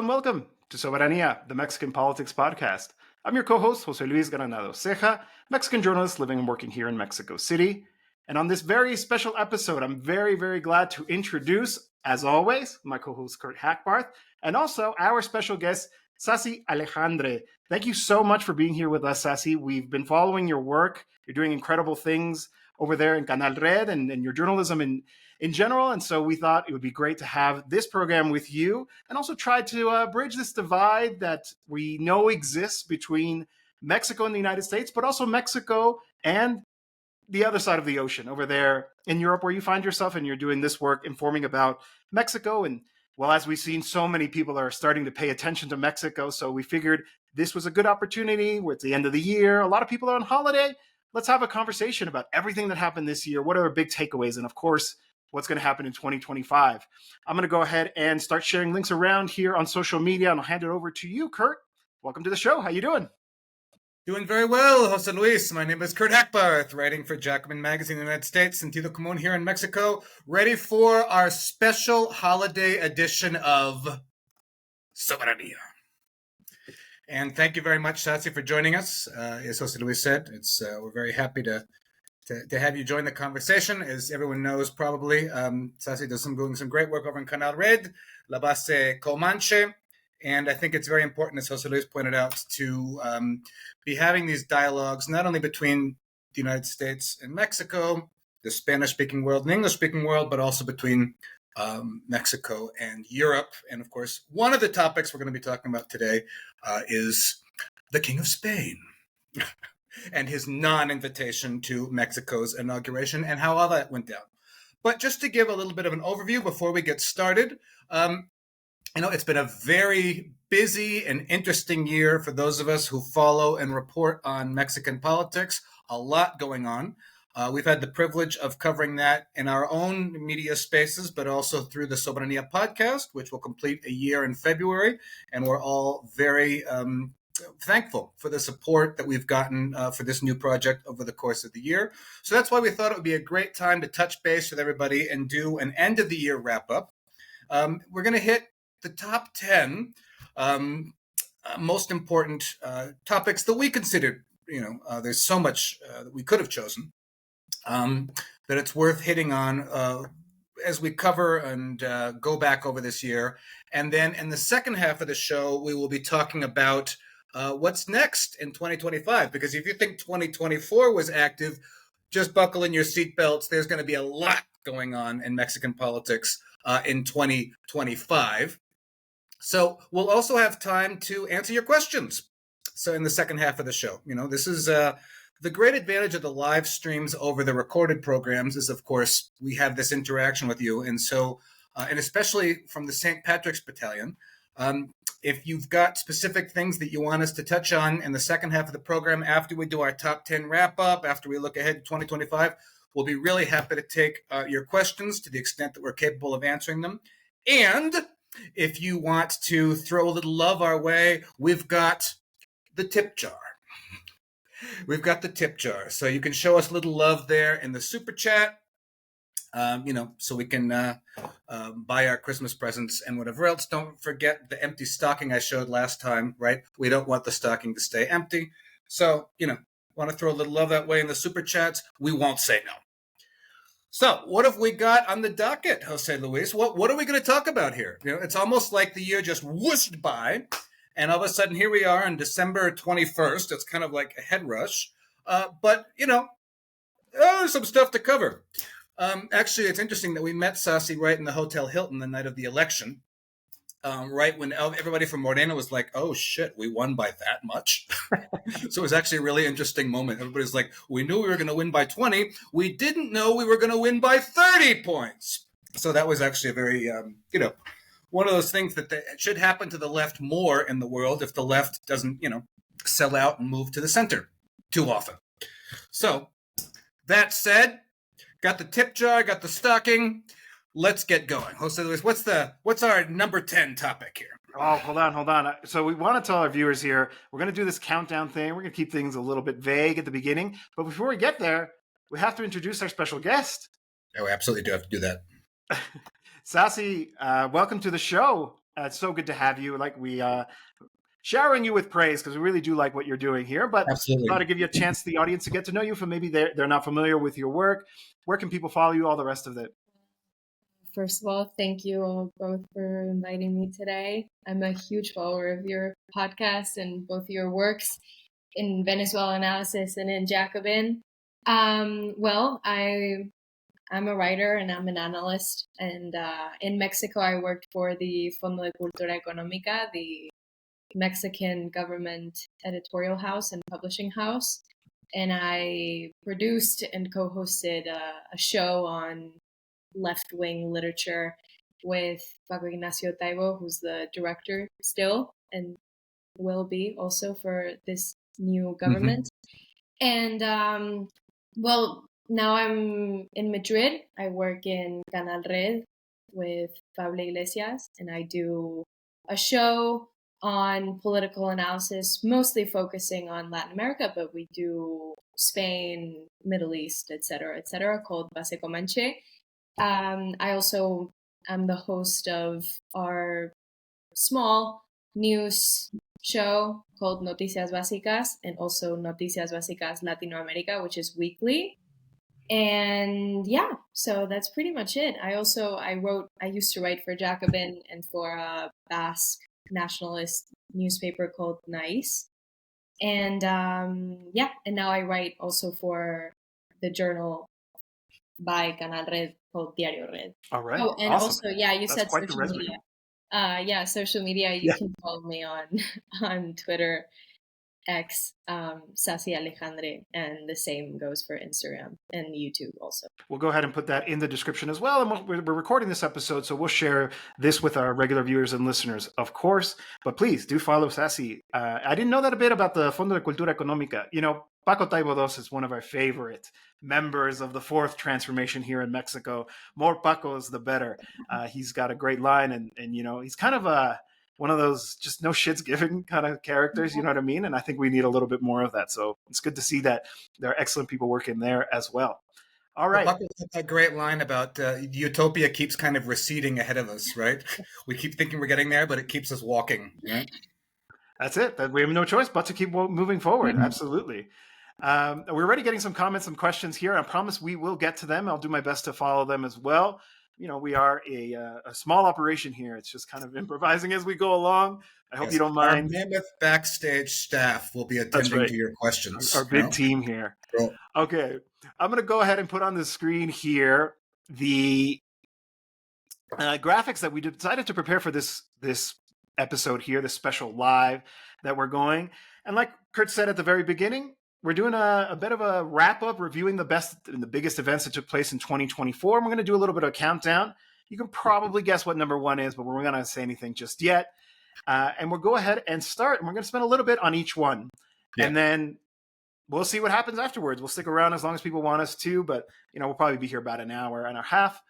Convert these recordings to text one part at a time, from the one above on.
and welcome to Soberanía, the Mexican Politics Podcast. I'm your co-host, José Granados, Ceja, Mexican journalist living and working here in Mexico City. And on this very special episode, I'm very, very glad to introduce, as always, my co-host, Kurt Hackbarth, and also our special guest, Sasi Alejandre. Thank you so much for being here with us, Sasi. We've been following your work. You're doing incredible things over there in Canal Red and your journalism in general. And so we thought it would be great to have this program with you and also try to bridge this divide that we know exists between Mexico and the United States, but also Mexico and the other side of the ocean over there in Europe where you find yourself, and you're doing this work informing about Mexico. And well, as we've seen, so many people are starting to pay attention to Mexico. So we figured this was a good opportunity. We're at the end of the year. A lot of people are on holiday. Let's have a conversation about everything that happened this year. What are our big takeaways? And of course, what's going to happen in 2025. I'm going to go ahead and start sharing links around here on social media, and I'll hand it over to you, Kurt. Welcome to the show. How you doing? Doing very well, Jose Luis. My name is Kurt Hackbarth, writing for Jacobin Magazine in the United States and Tito Común here in Mexico, ready for our special holiday edition of Soberanía. And thank you very much, Sasi, for joining us. As Jose Luis said, we're very happy to have you join the conversation. As everyone knows, probably, Sasi doing some great work over in Canal Red, La Base Comanche, and I think it's very important, as Jose Luis pointed out, to be having these dialogues not only between the United States and Mexico, the Spanish-speaking world and English-speaking world, but also between Mexico and Europe. And of course, one of the topics we're going to be talking about today is the King of Spain. And his non-invitation to Mexico's inauguration and how all that went down. But just to give a little bit of an overview before we get started, it's been a very busy and interesting year for those of us who follow and report on Mexican politics. A lot going on. We've had the privilege of covering that in our own media spaces, but also through the Soberanía podcast, which will complete a year in February. And we're all very thankful for the support that we've gotten for this new project over the course of the year. So that's why we thought it would be a great time to touch base with everybody and do an end of the year wrap up. We're going to hit the top 10 most important topics that we considered. There's so much that we could have chosen that it's worth hitting on as we cover and go back over this year. And then in the second half of the show, we will be talking about what's next in 2025, because if you think 2024 was active, just buckle in your seatbelts. There's going to be a lot going on in Mexican politics in 2025. So we'll also have time to answer your questions. So in the second half of the show, this is the great advantage of the live streams over the recorded programs is, of course, we have this interaction with you. And so, and especially from the St. Patrick's Battalion, if you've got specific things that you want us to touch on in the second half of the program, after we do our top 10 wrap up, after we look ahead to 2025, we'll be really happy to take your questions to the extent that we're capable of answering them. And if you want to throw a little love our way, we've got the tip jar. We've got the tip jar. So you can show us a little love there in the super chat. So we can buy our Christmas presents and whatever else. Don't forget the empty stocking I showed last time, right? We don't want the stocking to stay empty. So, want to throw a little love that way in the super chats, we won't say no. So what have we got on the docket, Jose Luis? What are we going to talk about here? It's almost like the year just whooshed by, and all of a sudden here we are on December 21st. It's kind of like a head rush. But, there's some stuff to cover. Actually, it's interesting that we met Sasi right in the Hotel Hilton the night of the election, right when everybody from Morena was like, oh, shit, we won by that much. So it was actually a really interesting moment. Everybody's like, we knew we were going to win by 20. We didn't know we were going to win by 30 points. So that was actually a very, one of those things that should happen to the left more in the world if the left doesn't, sell out and move to the center too often. So that said, got the tip jar, got the stocking. Let's get going. Jose Luis, what's our number 10 topic here? Oh, hold on. So we want to tell our viewers here, we're going to do this countdown thing. We're going to keep things a little bit vague at the beginning. But before we get there, we have to introduce our special guest. Yeah, we absolutely do have to do that. Sasi, welcome to the show. It's so good to have you. Like we showering you with praise because we really do like what you're doing here. But thought Absolutely. to give you a chance, the audience, to get to know you. For maybe they're not familiar with your work. Where can people follow you? All the rest of it. First of all, thank you all both for inviting me today. I'm a huge follower of your podcast and both your works in Venezuela analysis and in Jacobin. Well, I'm a writer and I'm an analyst. And in Mexico, I worked for the Fondo de Cultura Económica, the Mexican government editorial house and publishing house. And I produced and co-hosted a show on left-wing literature with Paco Ignacio Taibo, who's the director still and will be also for this new government. And well, now I'm in Madrid. I work in Canal Red with Pablo Iglesias, and I do a show on political analysis, mostly focusing on Latin America, but we do Spain, Middle East, etc., called Base Comanche. I also am the host of our small news show called Noticias Básicas, and also Noticias Básicas Latinoamérica, which is weekly. And yeah, so that's pretty much it. I used to write for Jacobin and for a Basque nationalist newspaper called Nice. And yeah, and now I write also for the journal by Canal Red called Diario Red. All right. Oh, and awesome. also, yeah, you That's said quite the social resume. media. Yeah, social media. You can follow me on Twitter, X, Sasi Alejandre, and the same goes for Instagram and YouTube also. We'll go ahead and put that in the description as well. And we're recording this episode, so we'll share this with our regular viewers and listeners, of course. But please do follow Sasi. I didn't know that a bit about the Fondo de Cultura Económica. You know, Paco Taibo II is one of our favorite members of the fourth transformation here in Mexico. More Pacos, the better. He's got a great line, and you know, he's kind of one of those just no shits given kind of characters, you know what I mean? And I think we need a little bit more of that. So it's good to see that there are excellent people working there as well. All right. Well, a great line about utopia keeps kind of receding ahead of us, right? We keep thinking we're getting there, but it keeps us walking. Right? That's it. We have no choice but to keep moving forward. Absolutely. We're already getting some comments, some questions here. I promise we will get to them. I'll do my best to follow them as well. You know, we are a small operation here. It's just kind of improvising as we go along. I hope you don't mind. Our mammoth backstage staff will be attending to your questions. Our big team here. Cool. Okay. I'm going to go ahead and put on the screen here the graphics that we decided to prepare for this episode here, this special live that we're going. And like Kurt said at the very beginning, we're doing a bit of a wrap-up, reviewing the best and the biggest events that took place in 2024. And we're going to do a little bit of a countdown. You can probably guess what number one is, but we're not going to say anything just yet. And we'll go ahead and start. And we're going to spend a little bit on each one. Yeah. And then we'll see what happens afterwards. We'll stick around as long as people want us to. But, you know, we'll probably be here about an hour and a half.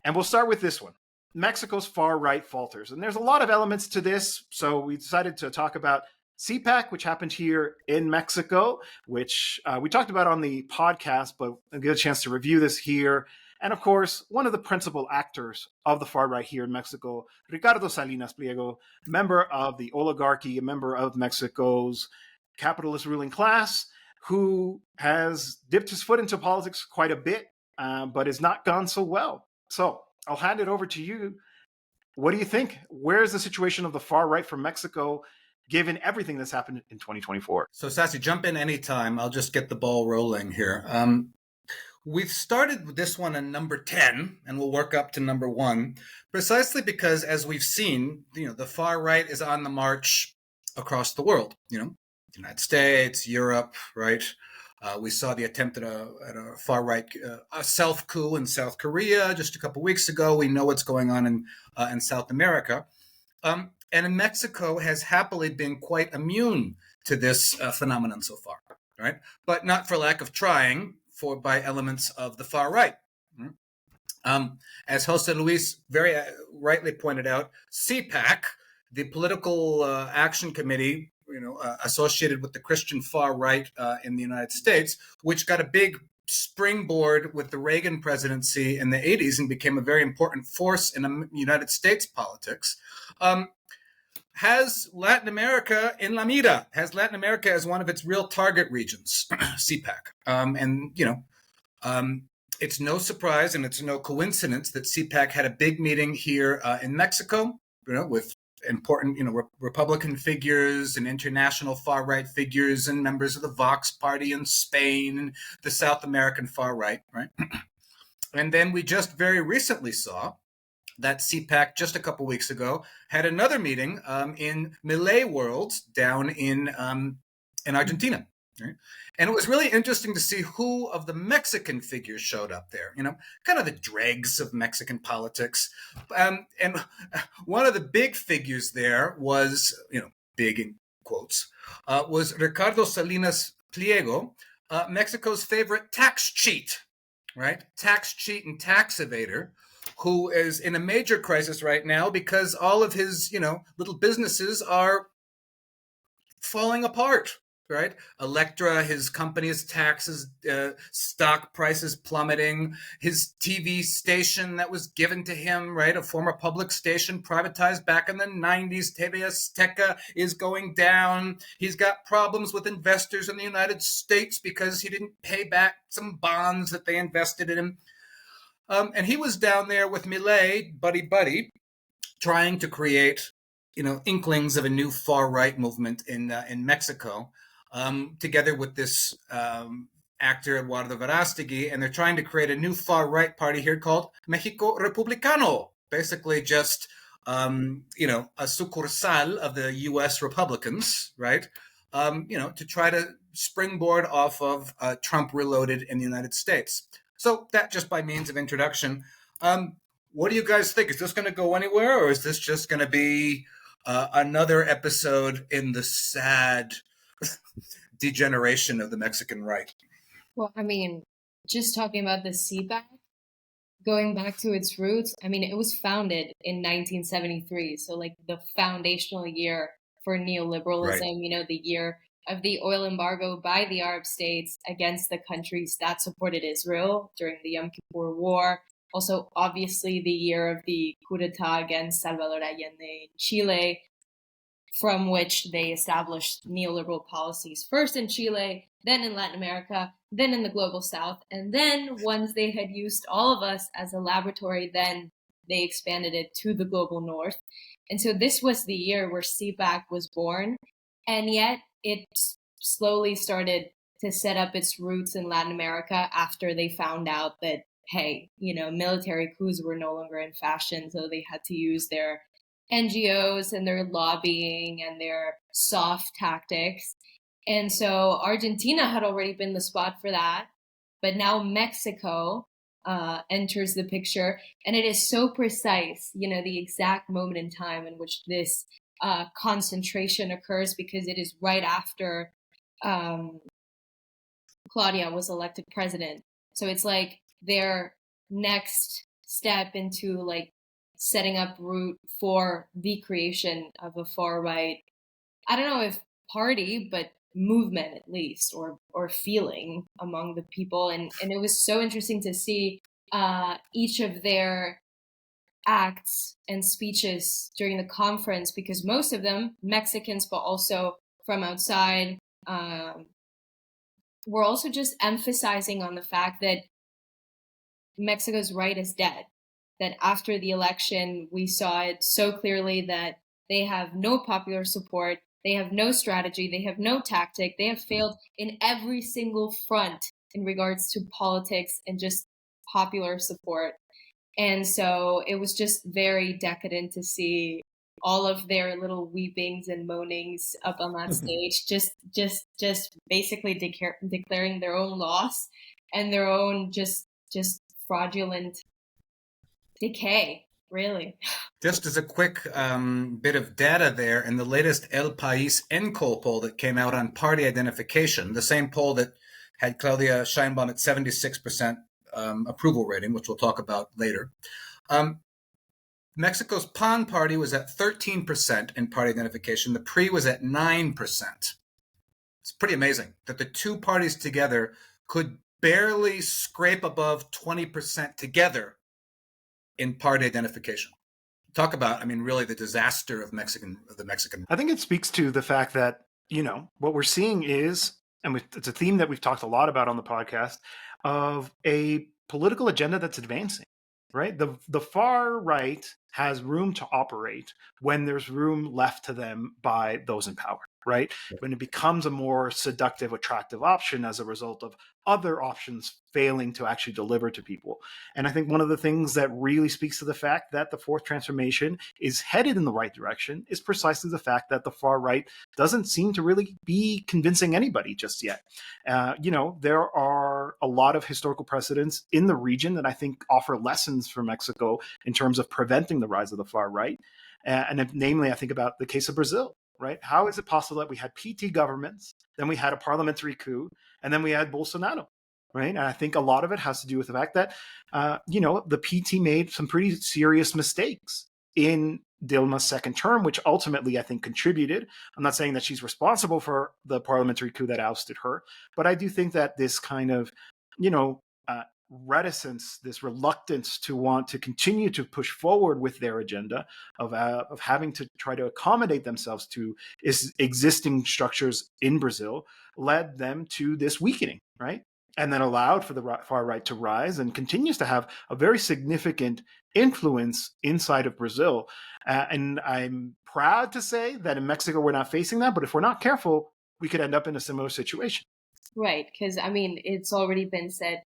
And we'll start with this one. Mexico's far-right falters. And there's a lot of elements to this. So we decided to talk about CPAC, which happened here in Mexico, which we talked about on the podcast, but I'll get a chance to review this here. And of course, one of the principal actors of the far right here in Mexico, Ricardo Salinas Pliego, member of the oligarchy, a member of Mexico's capitalist ruling class, who has dipped his foot into politics quite a bit, but has not gone so well. So I'll hand it over to you. What do you think? Where's the situation of the far right for Mexico, given everything that's happened in 2024? So, Sasi, jump in anytime. I'll just get the ball rolling here. We've started with this one on number 10, and we'll work up to number 1, precisely because, as we've seen, you know, the far right is on the march across the world. You know, the United States, Europe, right? We saw the attempt at a far right self coup in South Korea just a couple weeks ago. We know what's going on in South America. And Mexico has happily been quite immune to this phenomenon so far, right? But not for lack of trying by elements of the far right. As Jose Luis very rightly pointed out, CPAC, the Political Action Committee, you know, associated with the Christian far right in the United States, which got a big springboard with the Reagan presidency in the 80s and became a very important force in United States politics, has Latin America in la mira, has Latin America as one of its real target regions, CPAC. It's no surprise and it's no coincidence that CPAC had a big meeting here in Mexico, with important, Republican figures and international far-right figures and members of the Vox Party in Spain and the South American far-right, right? And then we just very recently saw that CPAC, just a couple weeks ago, had another meeting in Milei World down in Argentina. Right? And it was really interesting to see who of the Mexican figures showed up there, kind of the dregs of Mexican politics. And one of the big figures there was, big in quotes, was Ricardo Salinas Pliego, Mexico's favorite tax cheat, right? Tax cheat and tax evader, who is in a major crisis right now because all of his, little businesses are falling apart. Right, Electra, his company's taxes, stock prices plummeting. His TV station that was given to him, right, a former public station privatized back in the 90s, TV Azteca, is going down. He's got problems with investors in the United States because he didn't pay back some bonds that they invested in him. And he was down there with Milei, buddy, trying to create, inklings of a new far-right movement in Mexico. Together with this actor Eduardo Verástegui, and they're trying to create a new far-right party here called Mexico Republicano, basically just, a sucursal of the U.S. Republicans, right? To try to springboard off of Trump Reloaded in the United States. So that just by means of introduction. What do you guys think? Is this going to go anywhere, or is this just going to be another episode in the sad degeneration of the Mexican right? Well, just talking about the CPAC, going back to its roots, it was founded in 1973. So like the foundational year for neoliberalism, right. The year of the oil embargo by the Arab states against the countries that supported Israel during the Yom Kippur War. Also, obviously, the year of the coup d'etat against Salvador Allende in Chile, from which they established neoliberal policies first in Chile, then in Latin America, then in the global south. And then once they had used all of us as a laboratory, then they expanded it to the global north. And so this was the year where CPAC was born. And yet it slowly started to set up its roots in Latin America after they found out that, hey, military coups were no longer in fashion. So they had to use their NGOs and their lobbying and their soft tactics. And so Argentina had already been the spot for that. But now Mexico enters the picture. And it is so precise, the exact moment in time in which this concentration occurs, because it is right after Claudia was elected president. So it's like their next step into like setting up route for the creation of a far right, I don't know if party, but movement at least, or feeling among the people. And it was so interesting to see each of their acts and speeches during the conference, because most of them Mexicans, but also from outside, were also just emphasizing on the fact that Mexico's right is dead. That after the election, we saw it so clearly that they have no popular support, they have no strategy, they have no tactic, they have failed in every single front in regards to politics and just popular support. And so it was just very decadent to see all of their little weepings and moanings up on that stage, just basically declaring their own loss and their own just fraudulent decay, really. Just as a quick bit of data there, in the latest El País ENCOL poll that came out on party identification, the same poll that had Claudia Sheinbaum at 76% approval rating, which we'll talk about later, Mexico's PAN party was at 13% in party identification. The PRI was at 9%. It's pretty amazing that the two parties together could barely scrape above 20% together in party identification. talk about, really the disaster of the Mexican. I think it speaks to the fact that, what we're seeing is, and it's a theme that we've talked a lot about on the podcast, of a political agenda that's advancing, right? The far right has room to operate when there's room left to them by those in power, right? When it becomes a more seductive, attractive option as a result of other options failing to actually deliver to people. And I think one of the things that really speaks to the fact that the fourth transformation is headed in the right direction is precisely the fact that the far right doesn't seem to really be convincing anybody just yet. There are a lot of historical precedents in the region that I think offer lessons for Mexico in terms of preventing the rise of the far right. And namely, I think about the case of Brazil, right? How is it possible that we had PT governments, then we had a parliamentary coup, and then we had Bolsonaro, right? And I think a lot of it has to do with the fact that, the PT made some pretty serious mistakes in Dilma's second term, which ultimately I think contributed. I'm not saying that she's responsible for the parliamentary coup that ousted her, but I do think that this kind of, reticence, this reluctance to want to continue to push forward with their agenda of having to try to accommodate themselves to existing structures in Brazil led them to this weakening, right? And then allowed for the far right to rise and continues to have a very significant influence inside of Brazil. And I'm proud to say that in Mexico, we're not facing that. But if we're not careful, we could end up in a similar situation. Right. Because, it's already been said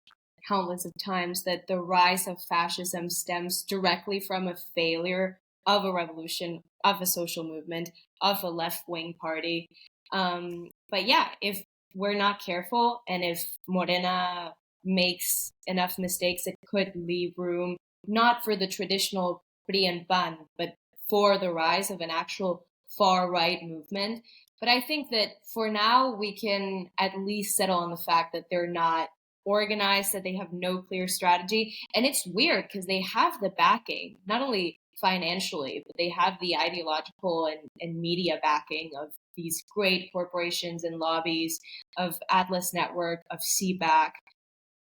countless of times that the rise of fascism stems directly from a failure of a revolution, of a social movement, of a left-wing party. But yeah, if we're not careful and if Morena makes enough mistakes, it could leave room not for the traditional PRI and PAN, but for the rise of an actual far-right movement. But I think that for now, we can at least settle on the fact that they're not organized, that they have no clear strategy. And it's weird because they have the backing, not only financially, but they have the ideological and media backing of these great corporations and lobbies, of Atlas Network, of CPAC,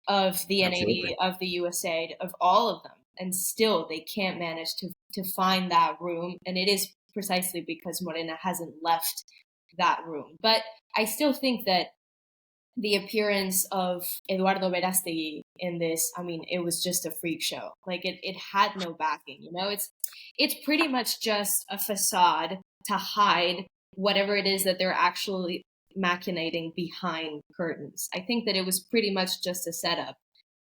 of the NAD, of the USAID, of all of them. And still they can't manage to find that room. And it is precisely because Morena hasn't left that room. But I still think that the appearance of Eduardo Verástegui in this, it was just a freak show. Like it had no backing, It's pretty much just a facade to hide whatever it is that they're actually machinating behind curtains. I think that it was pretty much just a setup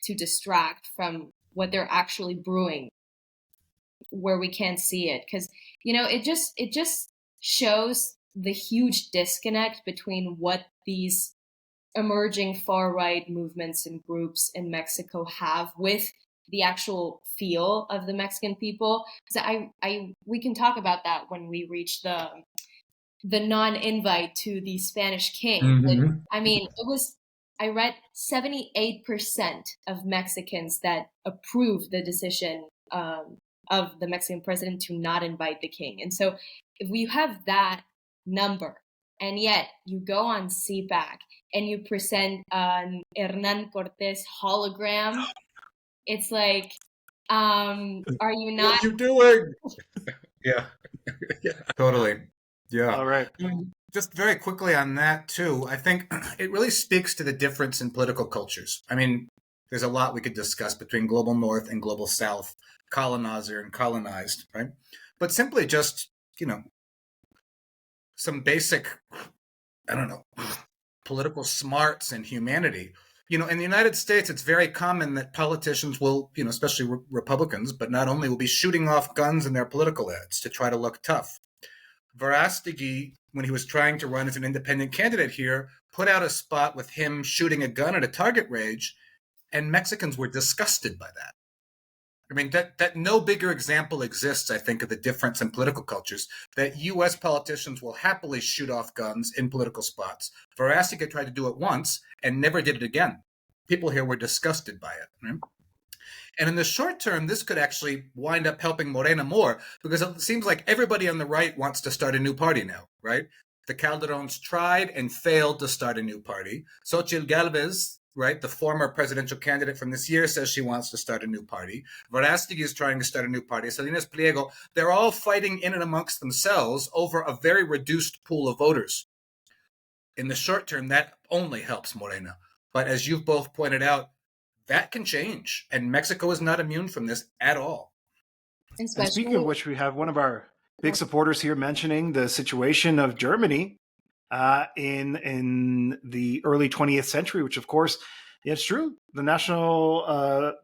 to distract from what they're actually brewing where we can't see it. Because, it just shows the huge disconnect between what these emerging far-right movements and groups in Mexico have with the actual feel of the Mexican people. So we can talk about that when we reach the non-invite to the Spanish king. Mm-hmm. But, I read 78% of Mexicans that approved the decision of the Mexican president to not invite the king. And so if we have that number, and yet you go on CPAC and you present an Hernan Cortés hologram, it's like, are you not? What are you doing? Yeah, totally. Yeah. All right. Just very quickly on that too, I think it really speaks to the difference in political cultures. There's a lot we could discuss between global North and global South, colonizer and colonized, right? But simply just, some basic, political smarts and humanity. In the United States, it's very common that politicians will, especially Republicans, but not only, will be shooting off guns in their political ads to try to look tough. Verástegui, when he was trying to run as an independent candidate here, put out a spot with him shooting a gun at a target range, and Mexicans were disgusted by that. That no bigger example exists, I think, of the difference in political cultures, that U.S. politicians will happily shoot off guns in political spots. Verástegui tried to do it once and never did it again. People here were disgusted by it. Right? And in the short term, this could actually wind up helping Morena more, because it seems like everybody on the right wants to start a new party now, right? The Calderons tried and failed to start a new party. Xochitl Gálvez, right? The former presidential candidate from this year says she wants to start a new party. Verástegui is trying to start a new party. Salinas Pliego, they're all fighting in and amongst themselves over a very reduced pool of voters. In the short term, that only helps Morena. But as you've both pointed out, that can change. And Mexico is not immune from this at all. And speaking of which, we have one of our big supporters here mentioning the situation of Germany in the early 20th century, which of course, it's true. The National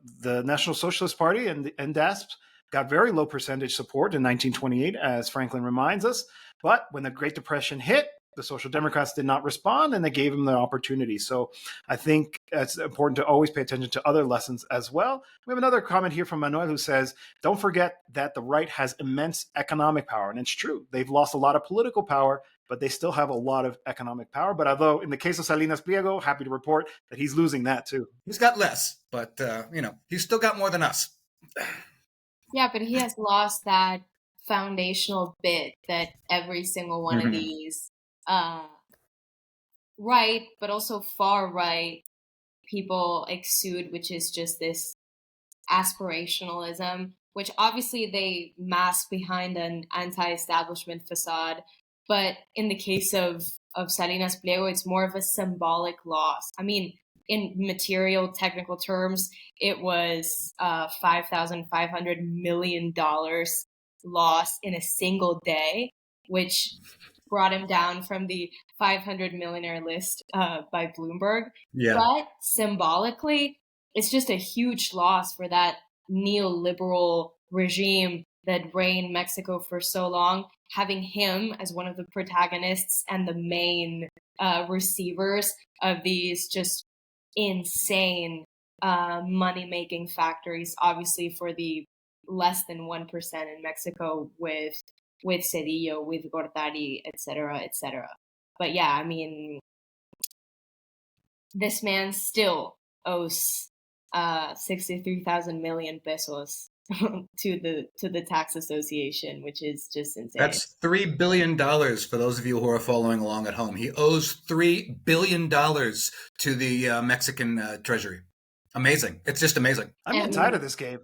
Socialist Party and the NDASP got very low percentage support in 1928, as Franklin reminds us. But when the Great Depression hit, the Social Democrats did not respond, and they gave them the opportunity. So I think it's important to always pay attention to other lessons as well. We have another comment here from Manuel who says, don't forget that the right has immense economic power. And it's true. They've lost a lot of political power, but they still have a lot of economic power. But although in the case of Salinas Pliego, happy to report that he's losing that too. He's got less, but he's still got more than us. Yeah, but he has lost that foundational bit that every single one of these right, but also far right people exude, which is just this aspirationalism, which obviously they mask behind an anti-establishment facade. But in the case of Salinas Pliego, it's more of a symbolic loss. I mean, in material technical terms, it was $5,500 million loss in a single day, which brought him down from the 500 millionaire list by Bloomberg. Yeah. But symbolically, it's just a huge loss for that neoliberal regime that reigned Mexico for so long. Having him as one of the protagonists and the main receivers of these just insane money-making factories, obviously for the less than 1% in Mexico with Cedillo, with Gortari, etc., etc. But yeah, I mean, this man still owes 63,000 million pesos to the tax association, which is just insane. That's $3 billion for those of you who are following along at home. He owes $3 billion to the Mexican treasury. Amazing. It's just amazing. I'm getting tired of this game.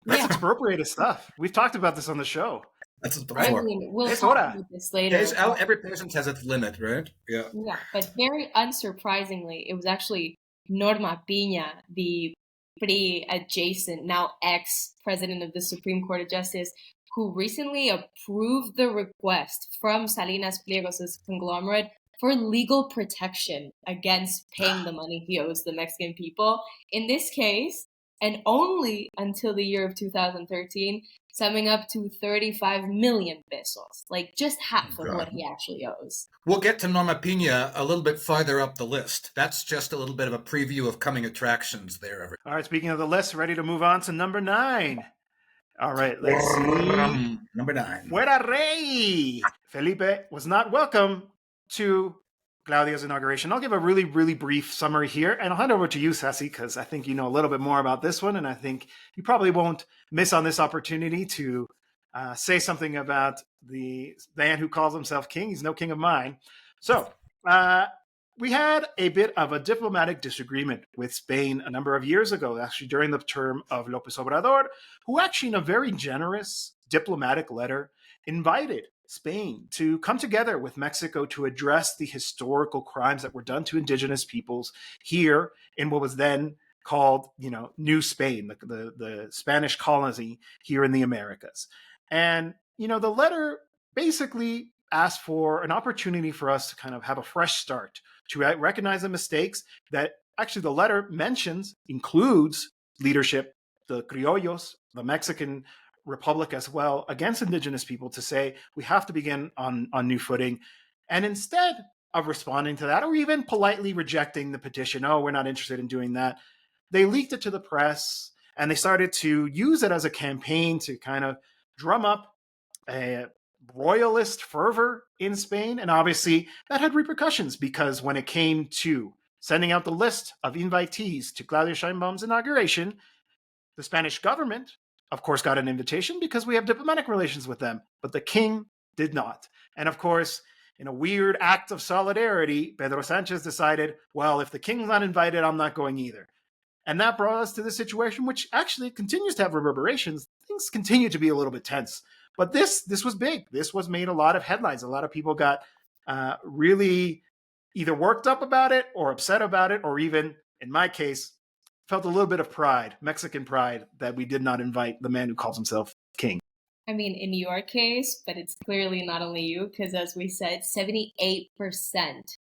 That's expropriated stuff. We've talked about this on the show. That's before. I mean, we'll talk about this later. Every patient has its limit, right? Yeah. Yeah, but very unsurprisingly, it was actually Norma Piña, the pretty adjacent, now ex-president of the Supreme Court of Justice, who recently approved the request from Salinas Pliego's conglomerate for legal protection against paying the money he owes the Mexican people. In this case, and only until the year of 2013, summing up to 35 million pesos, like just half of what he actually owes. We'll get to Norma Piña a little bit farther up the list. That's just a little bit of a preview of coming attractions there. All right, speaking of the list, ready to move on to number 9. All right, let's see. Number 9. Fuera Rey! Felipe was not welcome to Claudia's inauguration. I'll give a really, really brief summary here, and I'll hand over to you, Sasi, because I think you know a little bit more about this one, and I think you probably won't miss on this opportunity to say something about the man who calls himself king. He's no king of mine. So we had a bit of a diplomatic disagreement with Spain a number of years ago, actually during the term of López Obrador, who actually in a very generous diplomatic letter invited Spain to come together with Mexico to address the historical crimes that were done to indigenous peoples here in what was then called, New Spain, the Spanish colony here in the Americas. And, the letter basically asked for an opportunity for us to kind of have a fresh start, to recognize the mistakes that actually the letter includes leadership, the criollos, the Mexican Republic as well, against indigenous people, to say we have to begin on new footing. And instead of responding to that, or even politely rejecting the petition, we're not interested in doing that, they leaked it to the press and they started to use it as a campaign to kind of drum up a royalist fervor in Spain. And obviously that had repercussions, because when it came to sending out the list of invitees to Claudia Sheinbaum's inauguration, the Spanish government of course, got an invitation because we have diplomatic relations with them, but the king did not. And of course, in a weird act of solidarity, Pedro Sanchez decided, well, if the king's not invited, I'm not going either. And that brought us to this situation, which actually continues to have reverberations. Things continue to be a little bit tense. But this was big. This was made a lot of headlines. A lot of people got really either worked up about it or upset about it, or even, in my case, felt a little bit of pride, Mexican pride, that we did not invite the man who calls himself king. I mean, in your case, but it's clearly not only you, because as we said, 78%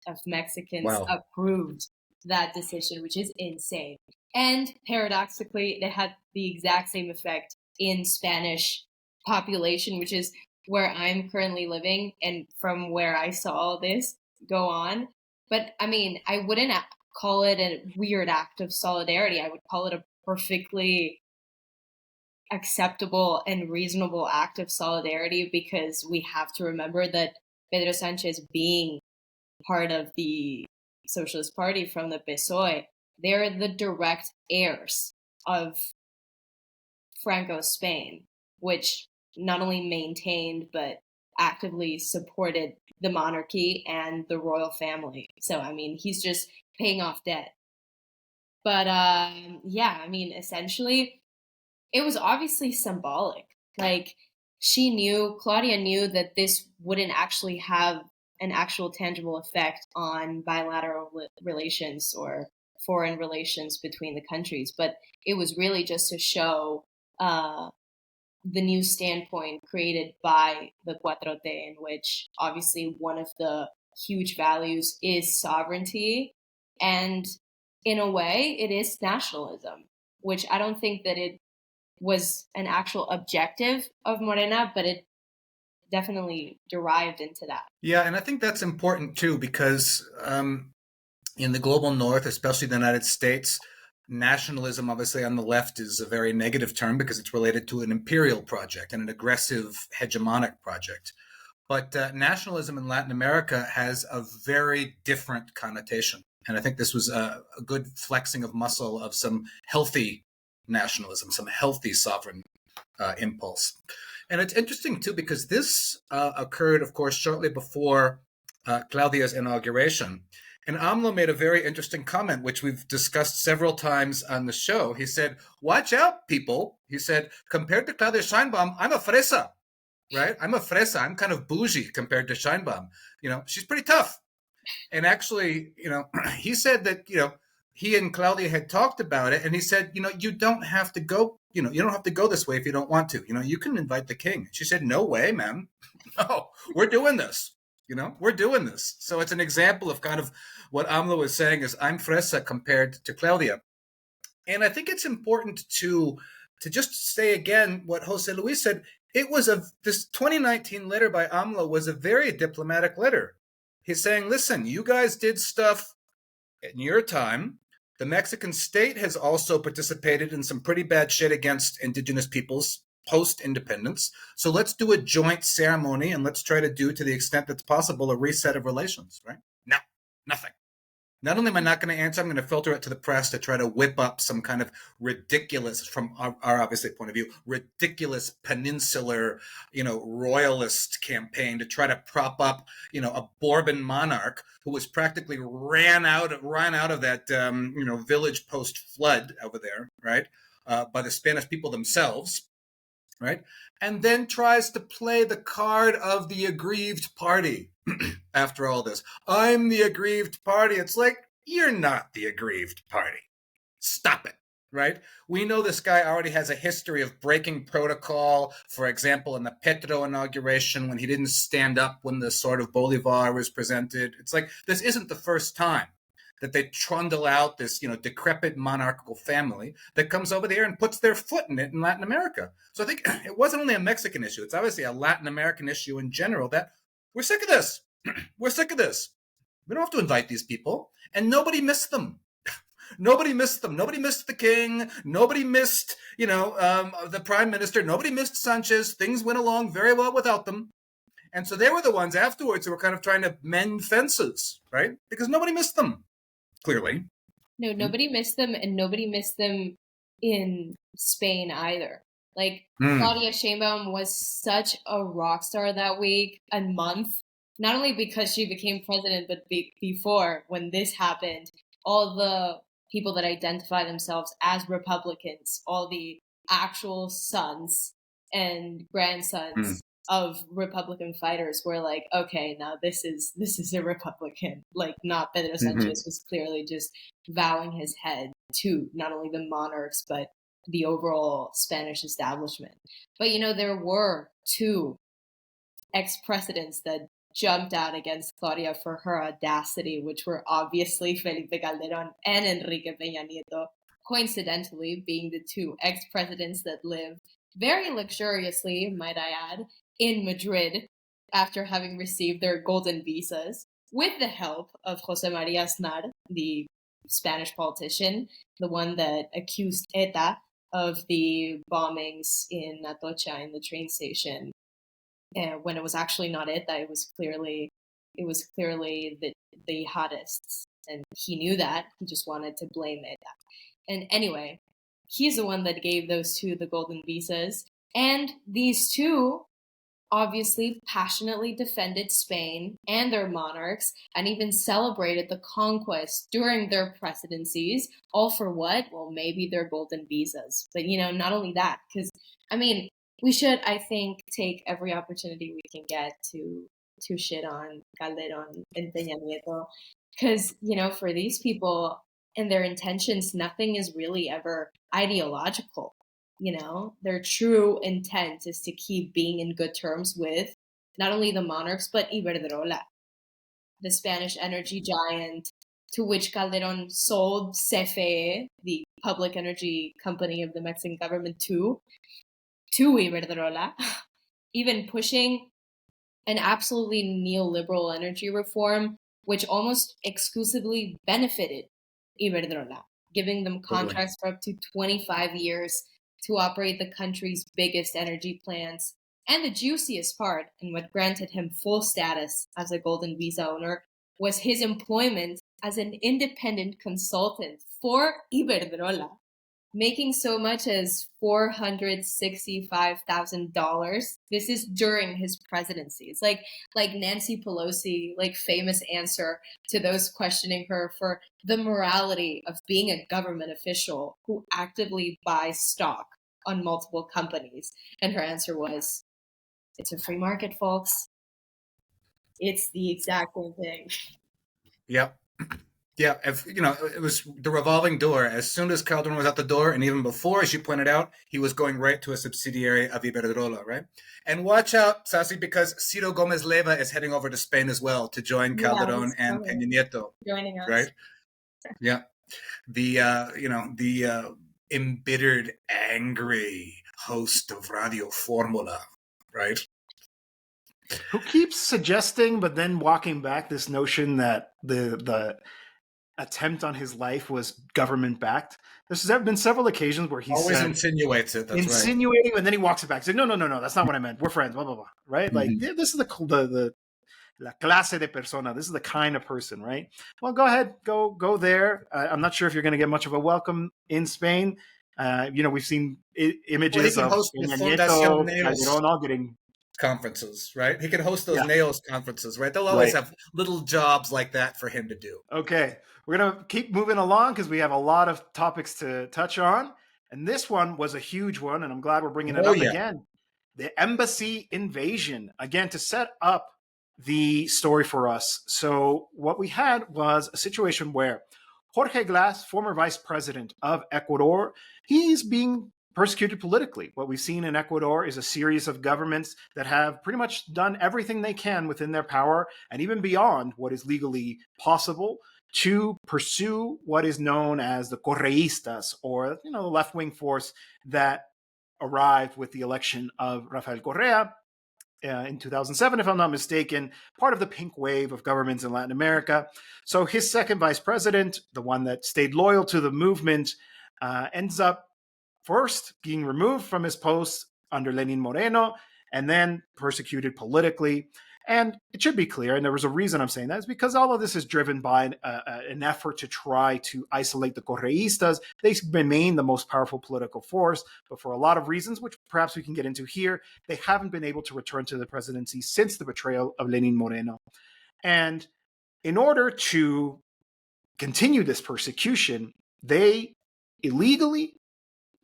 of Mexicans approved that decision, which is insane. And paradoxically, it had the exact same effect in Spanish population, which is where I'm currently living and from where I saw all this go on. But I mean, I wouldn't call it a weird act of solidarity. I would call it a perfectly acceptable and reasonable act of solidarity, because we have to remember that Pedro Sanchez, being part of the Socialist Party from the PSOE, they're the direct heirs of Franco's Spain, which not only maintained but actively supported the monarchy and the royal family. So, I mean, he's just paying off debt. But yeah, I mean, essentially, it was obviously symbolic. Like, Claudia knew that this wouldn't actually have an actual tangible effect on bilateral relations or foreign relations between the countries, but it was really just to show the new standpoint created by the 4T, in which obviously one of the huge values is sovereignty, and in a way it is nationalism, which I don't think that it was an actual objective of Morena, but it definitely derived into that. Yeah, and I think that's important too, because in the global north, especially the United States, nationalism, obviously on the left, is a very negative term because it's related to an imperial project and an aggressive hegemonic project. But nationalism in Latin America has a very different connotation. And I think this was a good flexing of muscle of some healthy nationalism, some healthy sovereign impulse. And it's interesting, too, because this occurred, of course, shortly before Claudia's inauguration. And AMLO made a very interesting comment, which we've discussed several times on the show. He said, watch out, people. He said, compared to Claudia Sheinbaum, I'm a fresa, right? I'm a fresa. I'm kind of bougie compared to Sheinbaum. You know, she's pretty tough. And actually, you know, he said that, you know, he and Claudia had talked about it, and he said, you know, you don't have to go this way if you don't want to. You know, you can invite the king. She said, no way, man. No, we're doing this. You know, we're doing this. So it's an example of kind of what AMLO is saying is I'm fresa compared to Claudia. And I think it's important to just say again what Jose Luis said. It was this 2019 letter by AMLO was a very diplomatic letter. He's saying, listen, you guys did stuff in your time. The Mexican state has also participated in some pretty bad shit against indigenous peoples post-independence. So let's do a joint ceremony and let's try to do, to the extent that's possible, a reset of relations, right? No, nothing. Not only am I not going to answer, I'm going to filter it to the press to try to whip up some kind of ridiculous, from our obviously point of view, ridiculous peninsular, you know, royalist campaign to try to prop up, you know, a Bourbon monarch who was practically ran out of that, you know, village post flood over there, right, by the Spanish people themselves. Right? And then tries to play the card of the aggrieved party after all this. I'm the aggrieved party. It's like, you're not the aggrieved party. Stop it, right? We know this guy already has a history of breaking protocol. For example, in the Petro inauguration, when he didn't stand up when the sword of Bolivar was presented. It's like, this isn't the first time that they trundle out this, you know, decrepit monarchical family that comes over there and puts their foot in it in Latin America. So I think it wasn't only a Mexican issue. It's obviously a Latin American issue in general that we're sick of this. We're sick of this. We don't have to invite these people. And nobody missed them. Nobody missed them. Nobody missed the king. Nobody missed, you know, the prime minister. Nobody missed Sanchez. Things went along very well without them. And so they were the ones afterwards who were kind of trying to mend fences, right? Because nobody missed them. Clearly. No, nobody missed them, and nobody missed them in Spain either. Like, Claudia Sheinbaum was such a rock star that week and month. not only because she became president, but before, when this happened, all the people that identify themselves as Republicans, all the actual sons and grandsons of Republican fighters were like, okay, now this is a Republican. Like, not Pedro Sanchez was clearly just vowing his head to not only the monarchs, but the overall Spanish establishment. But, there were two ex-presidents that jumped out against Claudia for her audacity, which were obviously Felipe Calderón and Enrique Peña Nieto, coincidentally being the two ex-presidents that lived very luxuriously, might I add, in Madrid after having received their golden visas, with the help of José María Aznar, the Spanish politician, the one that accused ETA of the bombings in Atocha in the train station. And when it was actually not ETA, it was clearly the jihadists, and he knew that. He just wanted to blame ETA. And anyway, he's the one that gave those two the golden visas, and these two obviously passionately defended Spain and their monarchs, and even celebrated the conquest during their presidencies. All for what? Well, maybe their golden visas. But, not only that, because, we should, I think, take every opportunity we can get to shit on Calderón and Peña Nieto. Because, for these people and their intentions, nothing is really ever ideological. Their true intent is to keep being in good terms with not only the monarchs, but Iberdrola, the Spanish energy giant, to which Calderón sold CFE, the public energy company of the Mexican government, to Iberdrola, even pushing an absolutely neoliberal energy reform, which almost exclusively benefited Iberdrola, giving them contracts for up to 25 years to operate the country's biggest energy plants. And the juiciest part, and what granted him full status as a golden visa owner, was his employment as an independent consultant for Iberdrola, making so much as $465,000. This is during his presidency. It's like Nancy Pelosi, famous answer to those questioning her for the morality of being a government official who actively buys stock on multiple companies. And her answer was, it's a free market, folks. It's the exact same thing. Yep. Yeah, it was the revolving door. As soon as Calderon was out the door, and even before, as you pointed out, he was going right to a subsidiary of Iberdrola, right? And watch out, Sasi, because Ciro Gomez Leiva is heading over to Spain as well to join Calderon and Peña Nieto. Joining us. Right? Yeah. The embittered, angry host of Radio Formula, right? Who keeps suggesting, but then walking back, this notion that the attempt on his life was government backed. There's been several occasions where he always insinuates it. That's insinuating, right. And then he walks it back. He's like, no, that's not what I meant. We're friends. Blah blah blah. Right? Mm-hmm. Like this is the la clase de persona. This is the kind of person, right? Well, go ahead, go there. I'm not sure if you're going to get much of a welcome in Spain. We've seen images of Nieto, Calderón all getting conferences, right? He can host those NAOS conferences, right? They'll always have little jobs like that for him to do. Okay. We're going to keep moving along because we have a lot of topics to touch on. And this one was a huge one, and I'm glad we're bringing it up again. The embassy invasion, again, to set up the story for us. So what we had was a situation where Jorge Glass, former vice president of Ecuador, he's being persecuted politically. What we've seen in Ecuador is a series of governments that have pretty much done everything they can within their power and even beyond what is legally possible to pursue what is known as the Correístas, or the left-wing force that arrived with the election of Rafael Correa in 2007, if I'm not mistaken, part of the pink wave of governments in Latin America. So his second vice president, the one that stayed loyal to the movement, ends up first being removed from his post under Lenin Moreno, and then persecuted politically. And it should be clear, and there was a reason I'm saying that, is because all of this is driven by an effort to try to isolate the Correístas. They remain the most powerful political force, but for a lot of reasons, which perhaps we can get into here, they haven't been able to return to the presidency since the betrayal of Lenin Moreno. And in order to continue this persecution, they illegally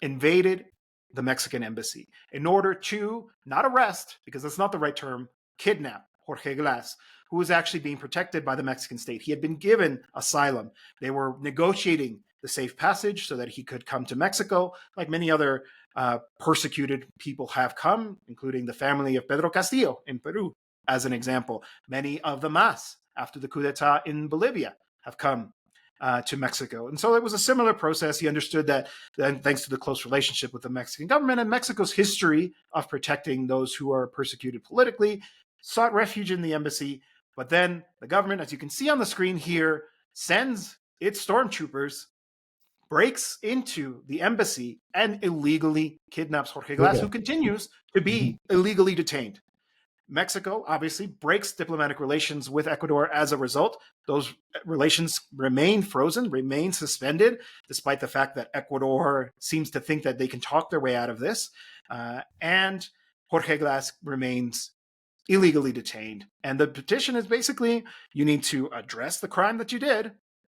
invaded the Mexican embassy in order to not arrest, because that's not the right term, kidnap Jorge Glass, who was actually being protected by the Mexican state. He had been given asylum. They were negotiating the safe passage so that he could come to Mexico, like many other persecuted people have come, including the family of Pedro Castillo in Peru, as an example. Many of the MAS, after the coup d'etat in Bolivia, have come to Mexico. And so it was a similar process. He understood that, then, thanks to the close relationship with the Mexican government and Mexico's history of protecting those who are persecuted politically, sought refuge in the embassy. But then the government, as you can see on the screen here, sends its stormtroopers, breaks into the embassy, and illegally kidnaps Jorge Glass, who continues to be illegally detained. Mexico obviously breaks diplomatic relations with Ecuador as a result. Those relations remain frozen, remain suspended, despite the fact that Ecuador seems to think that they can talk their way out of this. And Jorge Glass remains illegally detained. And the petition is basically, you need to address the crime that you did,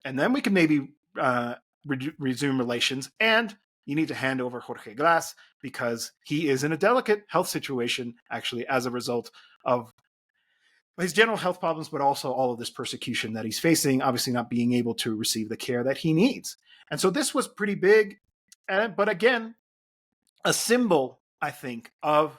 and then we can maybe resume relations, and you need to hand over Jorge Glass because he is in a delicate health situation, actually, as a result of his general health problems, but also all of this persecution that he's facing, obviously not being able to receive the care that he needs. And so this was pretty big, but again, a symbol, I think, of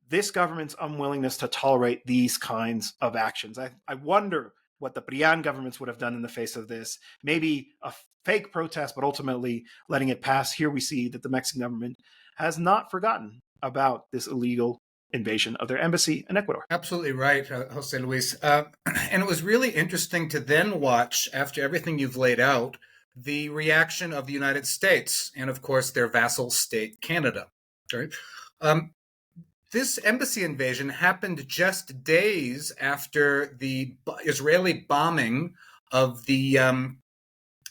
this government's unwillingness to tolerate these kinds of actions. I wonder what the Prian governments would have done in the face of this. Maybe a fake protest, but ultimately letting it pass. Here we see that the Mexican government has not forgotten about this illegal invasion of their embassy in Ecuador. Absolutely right, Jose Luis. And it was really interesting to then watch, after everything you've laid out, the reaction of the United States and, of course, their vassal state, Canada. Right? This embassy invasion happened just days after the Israeli bombing of the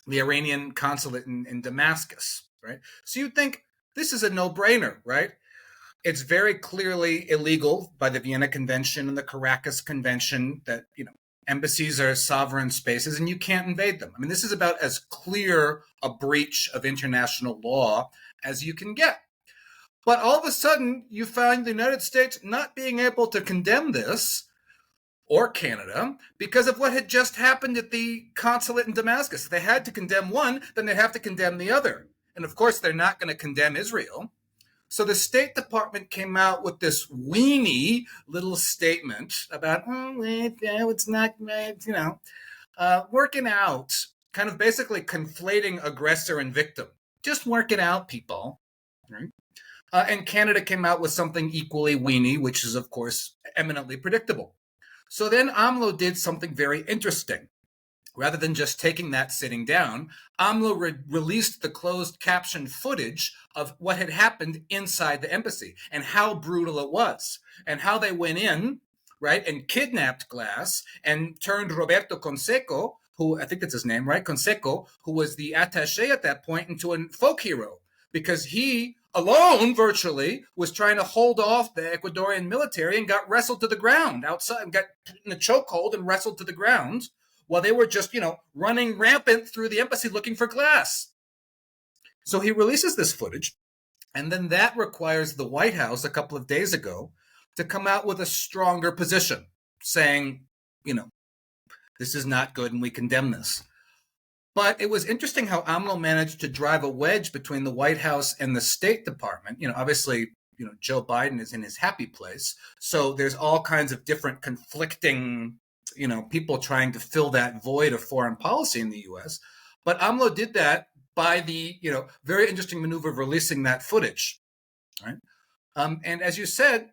Iranian consulate in Damascus, right? So you'd think this is a no-brainer, right? It's very clearly illegal by the Vienna Convention and the Caracas Convention that, embassies are sovereign spaces and you can't invade them. I mean, this is about as clear a breach of international law as you can get. But all of a sudden, you find the United States not being able to condemn this, or Canada, because of what had just happened at the consulate in Damascus. If they had to condemn one, then they'd have to condemn the other. And of course, they're not going to condemn Israel. So the State Department came out with this weenie little statement about, it's not, working out, kind of basically conflating aggressor and victim. Just work it out, people. Right? And Canada came out with something equally weenie, which is, of course, eminently predictable. So then AMLO did something very interesting. Rather than just taking that sitting down, AMLO released the closed caption footage of what had happened inside the embassy and how brutal it was and how they went in, right, and kidnapped Glass and turned Roberto Conseco, who I think that's his name, right, Conseco, who was the attaché at that point, into a folk hero because he alone, virtually, was trying to hold off the Ecuadorian military and got wrestled to the ground outside and got put in a chokehold and wrestled to the ground while they were just, running rampant through the embassy looking for Glass. So he releases this footage, and then that requires the White House a couple of days ago to come out with a stronger position, saying, this is not good and we condemn this. But it was interesting how AMLO managed to drive a wedge between the White House and the State Department. Obviously, Joe Biden is in his happy place. So there's all kinds of different conflicting, people trying to fill that void of foreign policy in the U.S. But AMLO did that by the, very interesting maneuver of releasing that footage. Right? And as you said,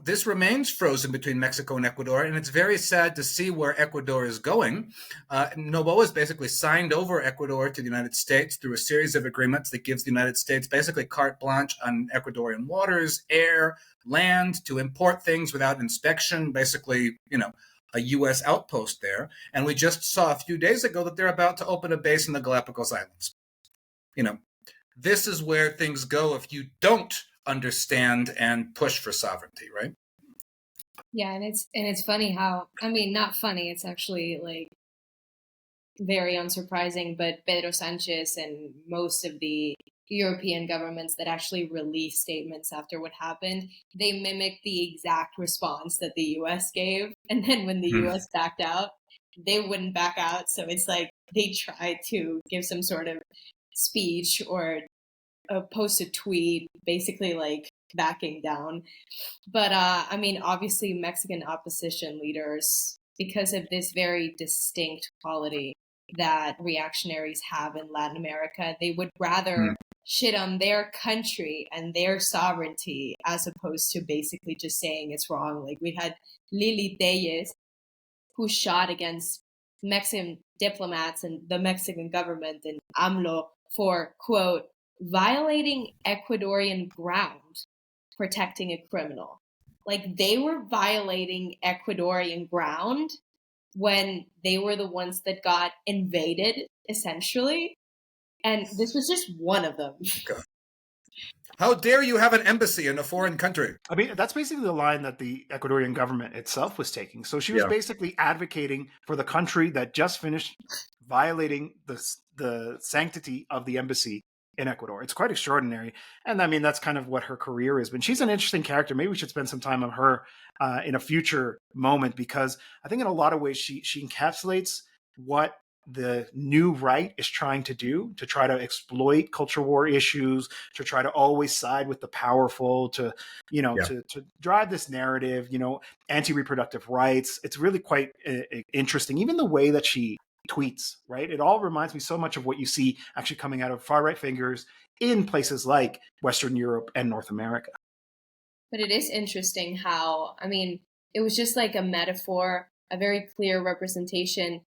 this remains frozen between Mexico and Ecuador, and it's very sad to see where Ecuador is going. Noboa has basically signed over Ecuador to the United States through a series of agreements that gives the United States basically carte blanche on Ecuadorian waters, air, land, to import things without inspection, basically, a U.S. outpost there. And we just saw a few days ago that they're about to open a base in the Galapagos Islands. This is where things go if you don't understand and push for sovereignty, right? Yeah, and it's funny how, not funny, it's actually like very unsurprising, but Pedro Sanchez and most of the European governments that actually released statements after what happened, they mimicked the exact response that the US gave. And then when the US backed out, they wouldn't back out. So it's like they tried to give some sort of speech or post a tweet basically like backing down. But obviously Mexican opposition leaders, because of this very distinct quality that reactionaries have in Latin America, they would rather shit on their country and their sovereignty as opposed to basically just saying it's wrong. Like we had Lili Telles, who shot against Mexican diplomats and the Mexican government and AMLO for, quote, violating Ecuadorian ground, protecting a criminal. Like they were violating Ecuadorian ground when they were the ones that got invaded, essentially. And this was just one of them. God. How dare you have an embassy in a foreign country? That's basically the line that the Ecuadorian government itself was taking. So she was basically advocating for the country that just finished violating the sanctity of the embassy in Ecuador. It's quite extraordinary. And that's kind of what her career has been. She's an interesting character. Maybe we should spend some time on her in a future moment, because I think in a lot of ways she encapsulates what the new right is trying to do, to try to exploit culture war issues, to try to always side with the powerful, to drive this narrative, anti-reproductive rights. It's really quite interesting. Even the way that she tweets, right? It all reminds me so much of what you see actually coming out of far-right figures in places like Western Europe and North America. But it is interesting how, it was just like a metaphor, a very clear representation,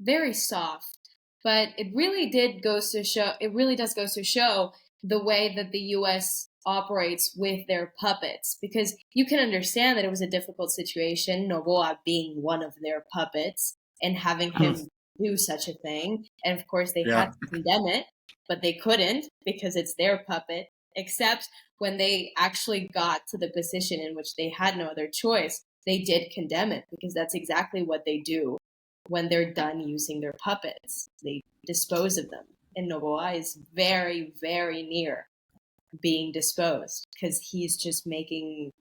very soft, but it really does go to show the way that the US operates with their puppets, because you can understand that it was a difficult situation, Noboa being one of their puppets and having him do such a thing. And of course they had to condemn it, but they couldn't because it's their puppet, except when they actually got to the position in which they had no other choice, they did condemn it, because that's exactly what they do when they're done using their puppets. They dispose of them. And Noboa is very, very near being disposed, because he's just making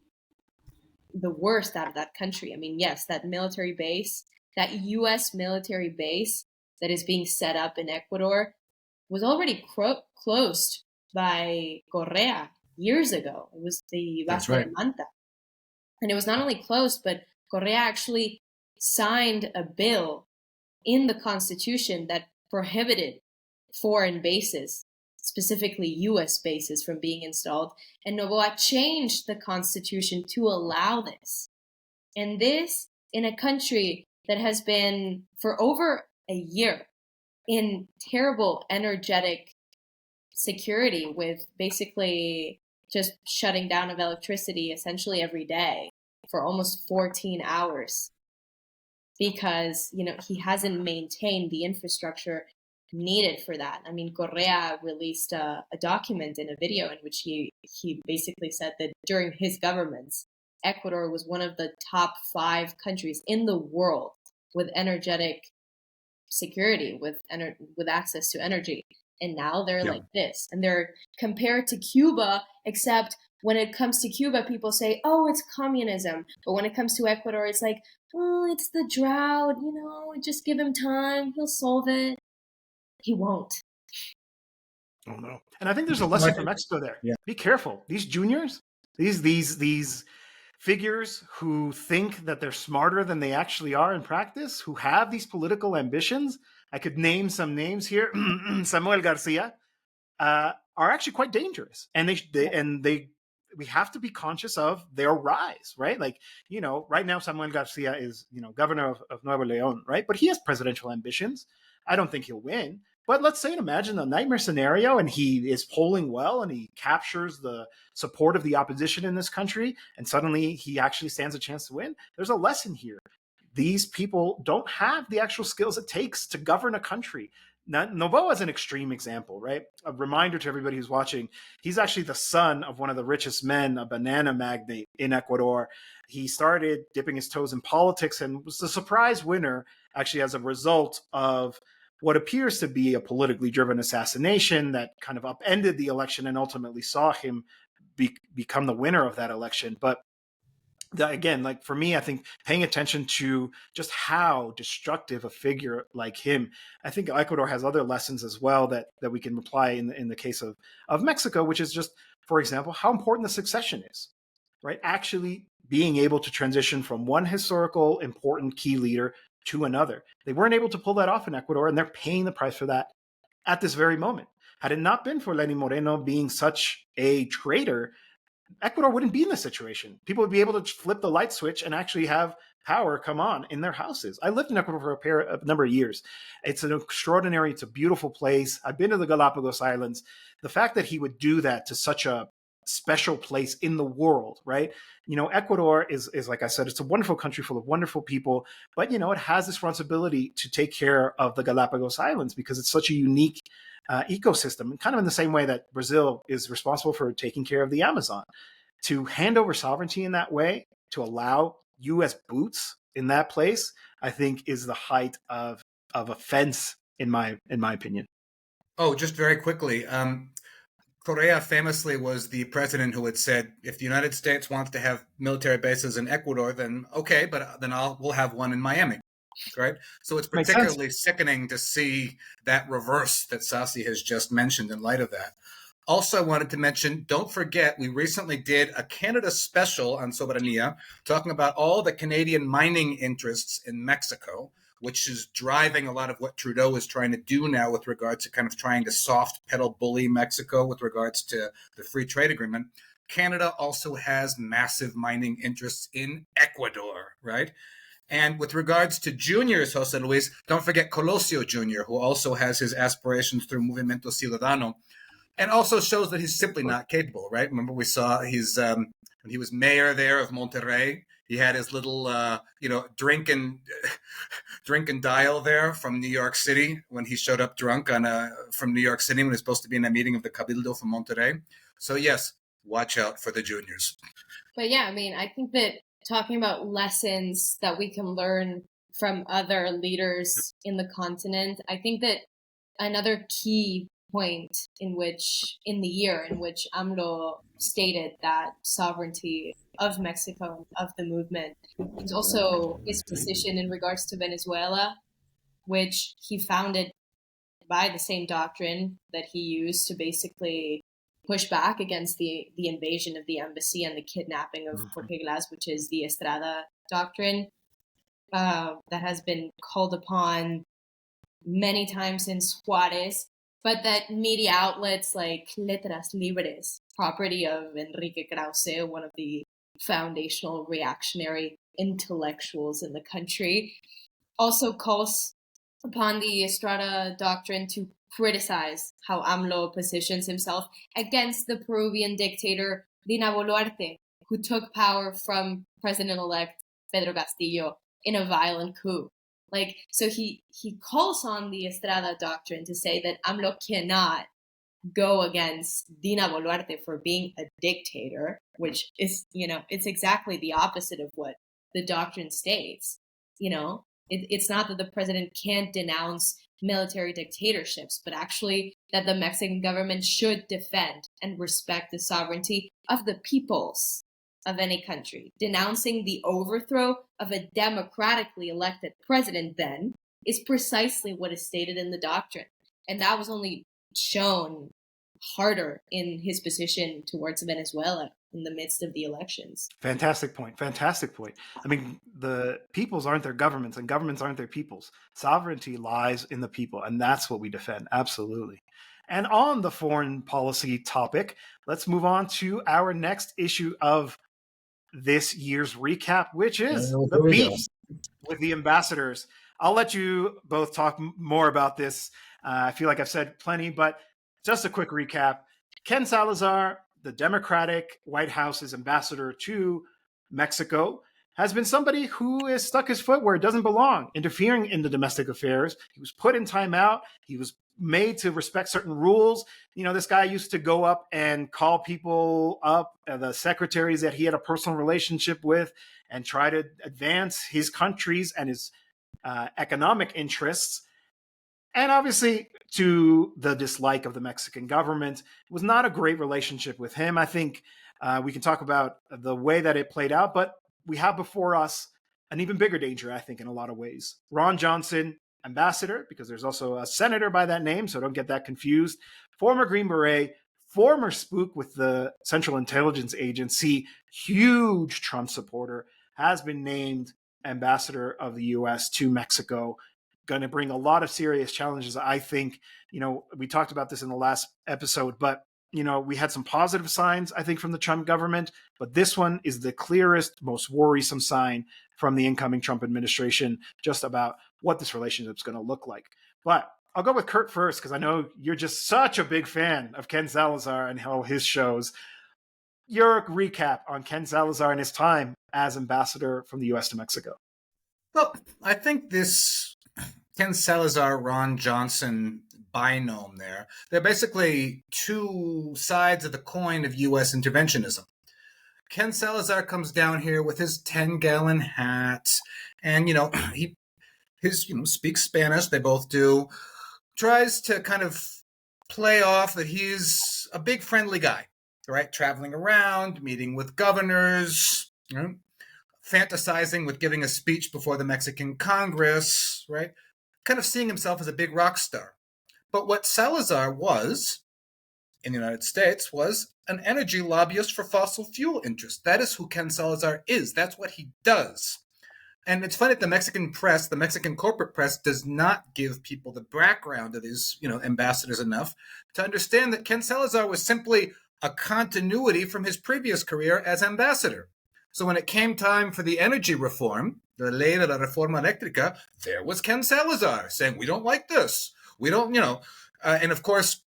the worst out of that country. Yes, that military base, that U.S. military base that is being set up in Ecuador was already closed by Correa years ago. It was the Base de Manta. And it was not only closed, but Correa actually signed a bill in the Constitution that prohibited foreign bases, specifically U.S. bases, from being installed. And Noboa changed the Constitution to allow this. And this in a country that has been for over a year in terrible energetic security, with basically just shutting down of electricity essentially every day for almost 14 hours. Because, he hasn't maintained the infrastructure needed for that. Correa released a document in a video in which he basically said that during his governments, Ecuador was one of the top 5 countries in the world with energetic security, with access to energy. And now they're like this. And they're compared to Cuba, except when it comes to Cuba, people say, oh, it's communism. But when it comes to Ecuador, it's like, oh, it's the drought, just give him time. He'll solve it. He won't. Oh, no. And I think there's a lesson for Mexico there. Yeah. Be careful. These juniors, these figures who think that they're smarter than they actually are in practice, who have these political ambitions. I could name some names here. Samuel Garcia, are actually quite dangerous. And they we have to be conscious of their rise, right? Like, right now Samuel Garcia is, governor of Nuevo León, right? But he has presidential ambitions. I don't think he'll win. But let's say, imagine a nightmare scenario and he is polling well and he captures the support of the opposition in this country and suddenly he actually stands a chance to win. There's a lesson here. These people don't have the actual skills it takes to govern a country. Now, Novoa is an extreme example, right? A reminder to everybody who's watching, he's actually the son of one of the richest men, a banana magnate in Ecuador. He started dipping his toes in politics and was the surprise winner, actually, as a result of what appears to be a politically driven assassination that kind of upended the election and ultimately saw him become the winner of that election. But again, like for me, I think paying attention to just how destructive a figure like him, I think Ecuador has other lessons as well that we can apply in the case of Mexico, which is just, for example, how important the succession is, right? Actually being able to transition from one historical important key leader to another. They weren't able to pull that off in Ecuador, and they're paying the price for that at this very moment. Had it not been for Lenín Moreno being such a traitor, Ecuador wouldn't be in this situation. People would be able to flip the light switch and actually have power come on in their houses. I lived in Ecuador for a number of years. It's it's a beautiful place. I've been to the Galapagos Islands. The fact that he would do that to such a special place in the world, right? Ecuador is like I said, it's a wonderful country full of wonderful people, but it has this responsibility to take care of the Galapagos Islands because it's such a unique ecosystem, and kind of in the same way that Brazil is responsible for taking care of the Amazon. To hand over sovereignty in that way, to allow U.S. boots in that place, I think is the height of offense in my opinion. Oh, just very quickly. Correa famously was the president who had said, if the United States wants to have military bases in Ecuador, then okay, but then we'll have one in Miami, right? So it's particularly sickening to see that reverse that Sasi has just mentioned in light of that. Also, I wanted to mention, don't forget, we recently did a Canada special on Soberanía, talking about all the Canadian mining interests in Mexico, which is driving a lot of what Trudeau is trying to do now with regards to kind of trying to soft pedal bully Mexico with regards to the free trade agreement. Canada also has massive mining interests in Ecuador, right? And with regards to juniors, Jose Luis, don't forget Colosio Jr., who also has his aspirations through Movimiento Ciudadano, and also shows that he's simply not capable, right? Remember, we saw his when he was mayor there of Monterrey, he had his little, drink and dial there from New York City when he showed up drunk from New York City when he was supposed to be in a meeting of the Cabildo from Monterrey. So yes, watch out for the juniors. But yeah, I mean, I think that talking about lessons that we can learn from other leaders in the continent, I think that another key point in the year in which AMLO stated that sovereignty of Mexico, of the movement, is also his position in regards to Venezuela, which he founded by the same doctrine that he used to basically push back against the invasion of the embassy and the kidnapping of Jorge Glass, which is the Estrada doctrine, that has been called upon many times since Juarez, but that media outlets like Letras Libres, property of Enrique Krause, one of the foundational reactionary intellectuals in the country, also calls upon the Estrada doctrine to criticize how AMLO positions himself against the Peruvian dictator Dina Boluarte, who took power from President-elect Pedro Castillo in a violent coup. So he calls on the Estrada doctrine to say that AMLO cannot go against Dina Boluarte for being a dictator, which is, it's exactly the opposite of what the doctrine states. It's not that the president can't denounce military dictatorships, but actually that the Mexican government should defend and respect the sovereignty of the peoples of any country. Denouncing the overthrow of a democratically elected president then is precisely what is stated in the doctrine. And that was only shown harder in his position towards Venezuela in the midst of the elections. Fantastic point. I mean, the peoples aren't their governments and governments aren't their peoples. Sovereignty lies in the people, and that's what we defend. Absolutely. And on the foreign policy topic, let's move on to our next issue of this year's recap, which is the beefs with the ambassadors. I'll let you both talk more about this. I feel like I've said plenty, but just a quick recap. Ken Salazar, the Democratic White House's ambassador to Mexico, has been somebody who has stuck his foot where it doesn't belong, interfering in the domestic affairs. He was put in timeout. He was made to respect certain rules. You know, this guy used to go up and call people up, the secretaries that he had a personal relationship with, and try to advance his country's and his economic interests. And obviously, to the dislike of the Mexican government, it was not a great relationship with him. I think we can talk about the way that it played out, but we have before us an even bigger danger, I think, in a lot of ways. Ron Johnson, ambassador, because there's also a senator by that name, so don't get that confused. Former Green Beret, former spook with the Central Intelligence Agency, huge Trump supporter, has been named ambassador of the U.S. to Mexico. Going to bring a lot of serious challenges, I think. You know, we talked about this in the last episode, but you know, we had some positive signs, I think, from the Trump government, but this one is the clearest, most worrisome sign from the incoming Trump administration just about what this relationship is going to look like. But I'll go with Kurt first, because I know you're just such a big fan of Ken Salazar and all his shows. Your recap on Ken Salazar and his time as ambassador from the U.S. to Mexico. Well, I think this Ken Salazar, Ron Johnson binomial there, they're basically two sides of the coin of U.S. interventionism. Ken Salazar comes down here with his 10-gallon hat, and, he speaks Spanish, they both do, tries to kind of play off that he's a big friendly guy, right? Traveling around, meeting with governors, fantasizing with giving a speech before the Mexican Congress, right? Kind of seeing himself as a big rock star. But what Salazar was, in the United States, was an energy lobbyist for fossil fuel interests. That is who Ken Salazar is. That's what he does. And it's funny that the Mexican press, the Mexican corporate press, does not give people the background of these, ambassadors enough to understand that Ken Salazar was simply a continuity from his previous career as ambassador. So when it came time for the energy reform, the Ley de la Reforma Eléctrica, there was Ken Salazar saying, we don't like this. We don't, and of course,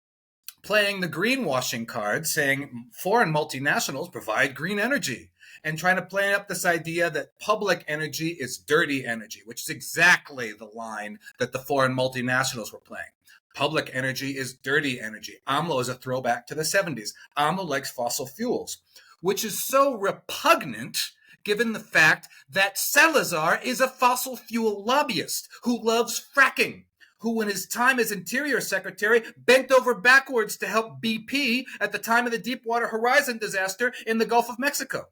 playing the greenwashing card, saying foreign multinationals provide green energy, and trying to play up this idea that public energy is dirty energy, which is exactly the line that the foreign multinationals were playing. Public energy is dirty energy. AMLO is a throwback to the 70s. AMLO likes fossil fuels, which is so repugnant given the fact that Salazar is a fossil fuel lobbyist who loves fracking, who in his time as Interior Secretary bent over backwards to help BP at the time of the Deepwater Horizon disaster in the Gulf of Mexico.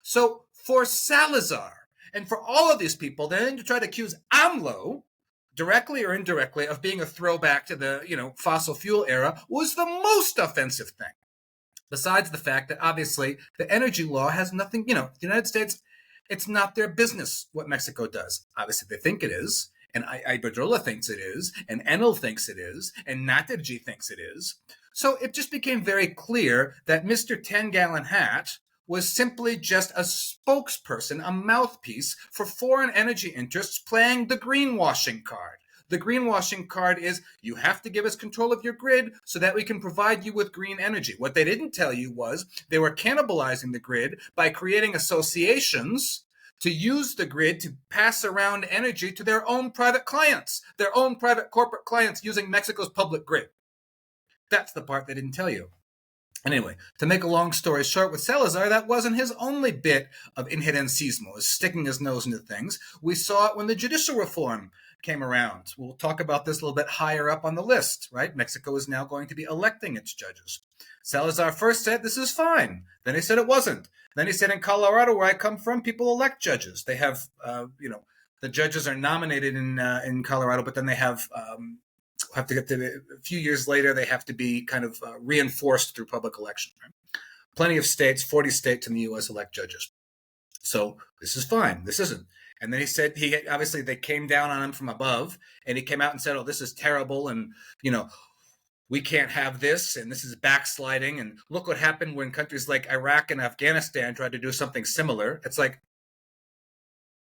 So for Salazar and for all of these people, then to try to accuse AMLO, directly or indirectly, of being a throwback to the fossil fuel era was the most offensive thing. Besides the fact that obviously the energy law has nothing, the United States, it's not their business what Mexico does. Obviously they think it is. And Iberdrola thinks it is, and Enel thinks it is, and Naturgy thinks it is. So it just became very clear that Mr. 10-Gallon Hat was simply just a spokesperson, a mouthpiece for foreign energy interests playing the greenwashing card. The greenwashing card is you have to give us control of your grid so that we can provide you with green energy. What they didn't tell you was they were cannibalizing the grid by creating associations to use the grid to pass around energy to their own private clients, their own private corporate clients using Mexico's public grid. That's the part they didn't tell you. Anyway, to make a long story short, with Salazar, that wasn't his only bit of injerencismo, sticking his nose into things. We saw it when the judicial reform came around. We'll talk about this a little bit higher up on the list, right? Mexico is now going to be electing its judges. Salazar first said this is fine. Then he said it wasn't. Then he said in Colorado, where I come from, people elect judges. They have, the judges are nominated in Colorado, but then they have to get to a few years later, they have to be kind of reinforced through public election. Right? Plenty of states, 40 states in the U.S. elect judges. So this is fine. This isn't. And then he said, obviously they came down on him from above, and he came out and said, oh, this is terrible. And, we can't have this, and this is backsliding, and look what happened when countries like Iraq and Afghanistan tried to do something similar. It's like,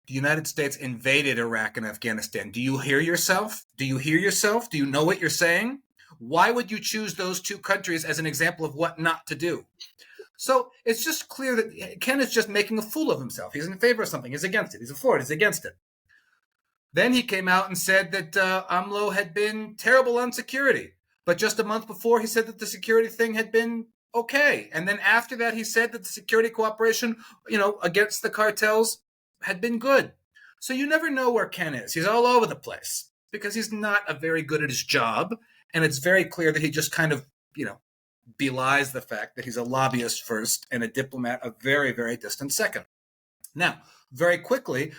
the United States invaded Iraq and Afghanistan. Do you hear yourself? Do you hear yourself? Do you know what you're saying? Why would you choose those two countries as an example of what not to do? So it's just clear that Ken is just making a fool of himself. He's in favor of something. He's against it. He's for it. He's against it. Then he came out and said that AMLO had been terrible on security. But just a month before, he said that the security thing had been okay. And then after that, he said that the security cooperation, against the cartels had been good. So you never know where Ken is. He's all over the place because he's not very good at his job. And it's very clear that he just kind of, belies the fact that he's a lobbyist first and a diplomat a very, very distant second. Now, very quickly,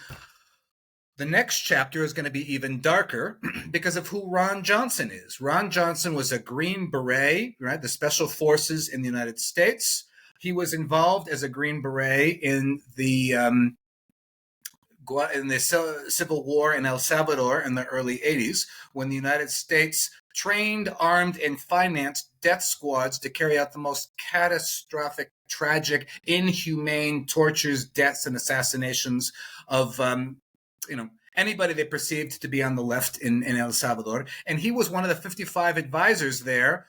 the next chapter is going to be even darker because of who Ron Johnson is. Ron Johnson was a Green Beret, right? The Special Forces in the United States. He was involved as a Green Beret in the Civil War in El Salvador in the early 80s, when the United States trained, armed, and financed death squads to carry out the most catastrophic, tragic, inhumane tortures, deaths, and assassinations of anybody they perceived to be on the left in El Salvador. And he was one of the 55 advisors there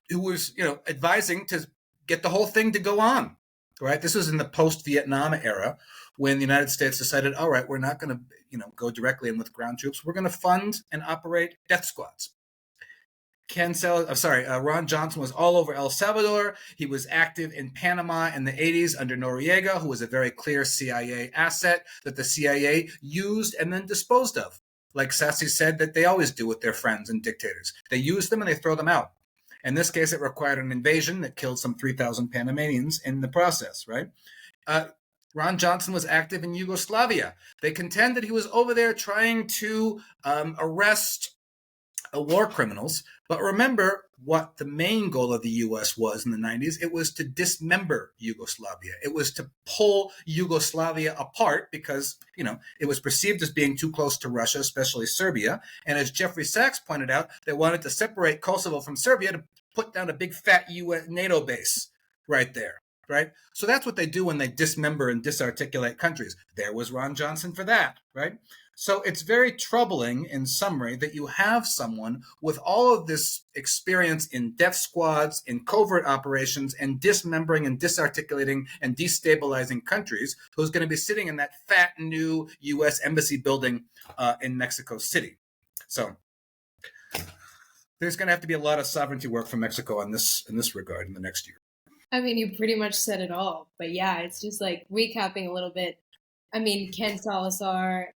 who was, advising to get the whole thing to go on, right? This was in the post-Vietnam era when the United States decided, all right, we're not going to, go directly in with ground troops. We're going to fund and operate death squads. Ron Johnson was all over El Salvador. He was active in Panama in the 80s under Noriega, who was a very clear CIA asset that the CIA used and then disposed of. Like Sasi said that they always do with their friends and dictators. They use them and they throw them out. In this case, it required an invasion that killed some 3,000 Panamanians in the process, right? Ron Johnson was active in Yugoslavia. They contend that he was over there trying to arrest war criminals. But remember what the main goal of the U.S. was in the 90s. It was to dismember Yugoslavia. It was to pull Yugoslavia apart because, it was perceived as being too close to Russia, especially Serbia. And as Jeffrey Sachs pointed out, they wanted to separate Kosovo from Serbia to put down a big fat US NATO base right there, right? So that's what they do when they dismember and disarticulate countries. There was Ron Johnson for that, right? So it's very troubling, in summary, that you have someone with all of this experience in death squads, in covert operations, and dismembering and disarticulating and destabilizing countries, who's going to be sitting in that fat new U.S. embassy building in Mexico City. So there's going to have to be a lot of sovereignty work for Mexico in this regard in the next year. I mean, you pretty much said it all. But yeah, it's just like recapping a little bit. I mean, Ken Salazar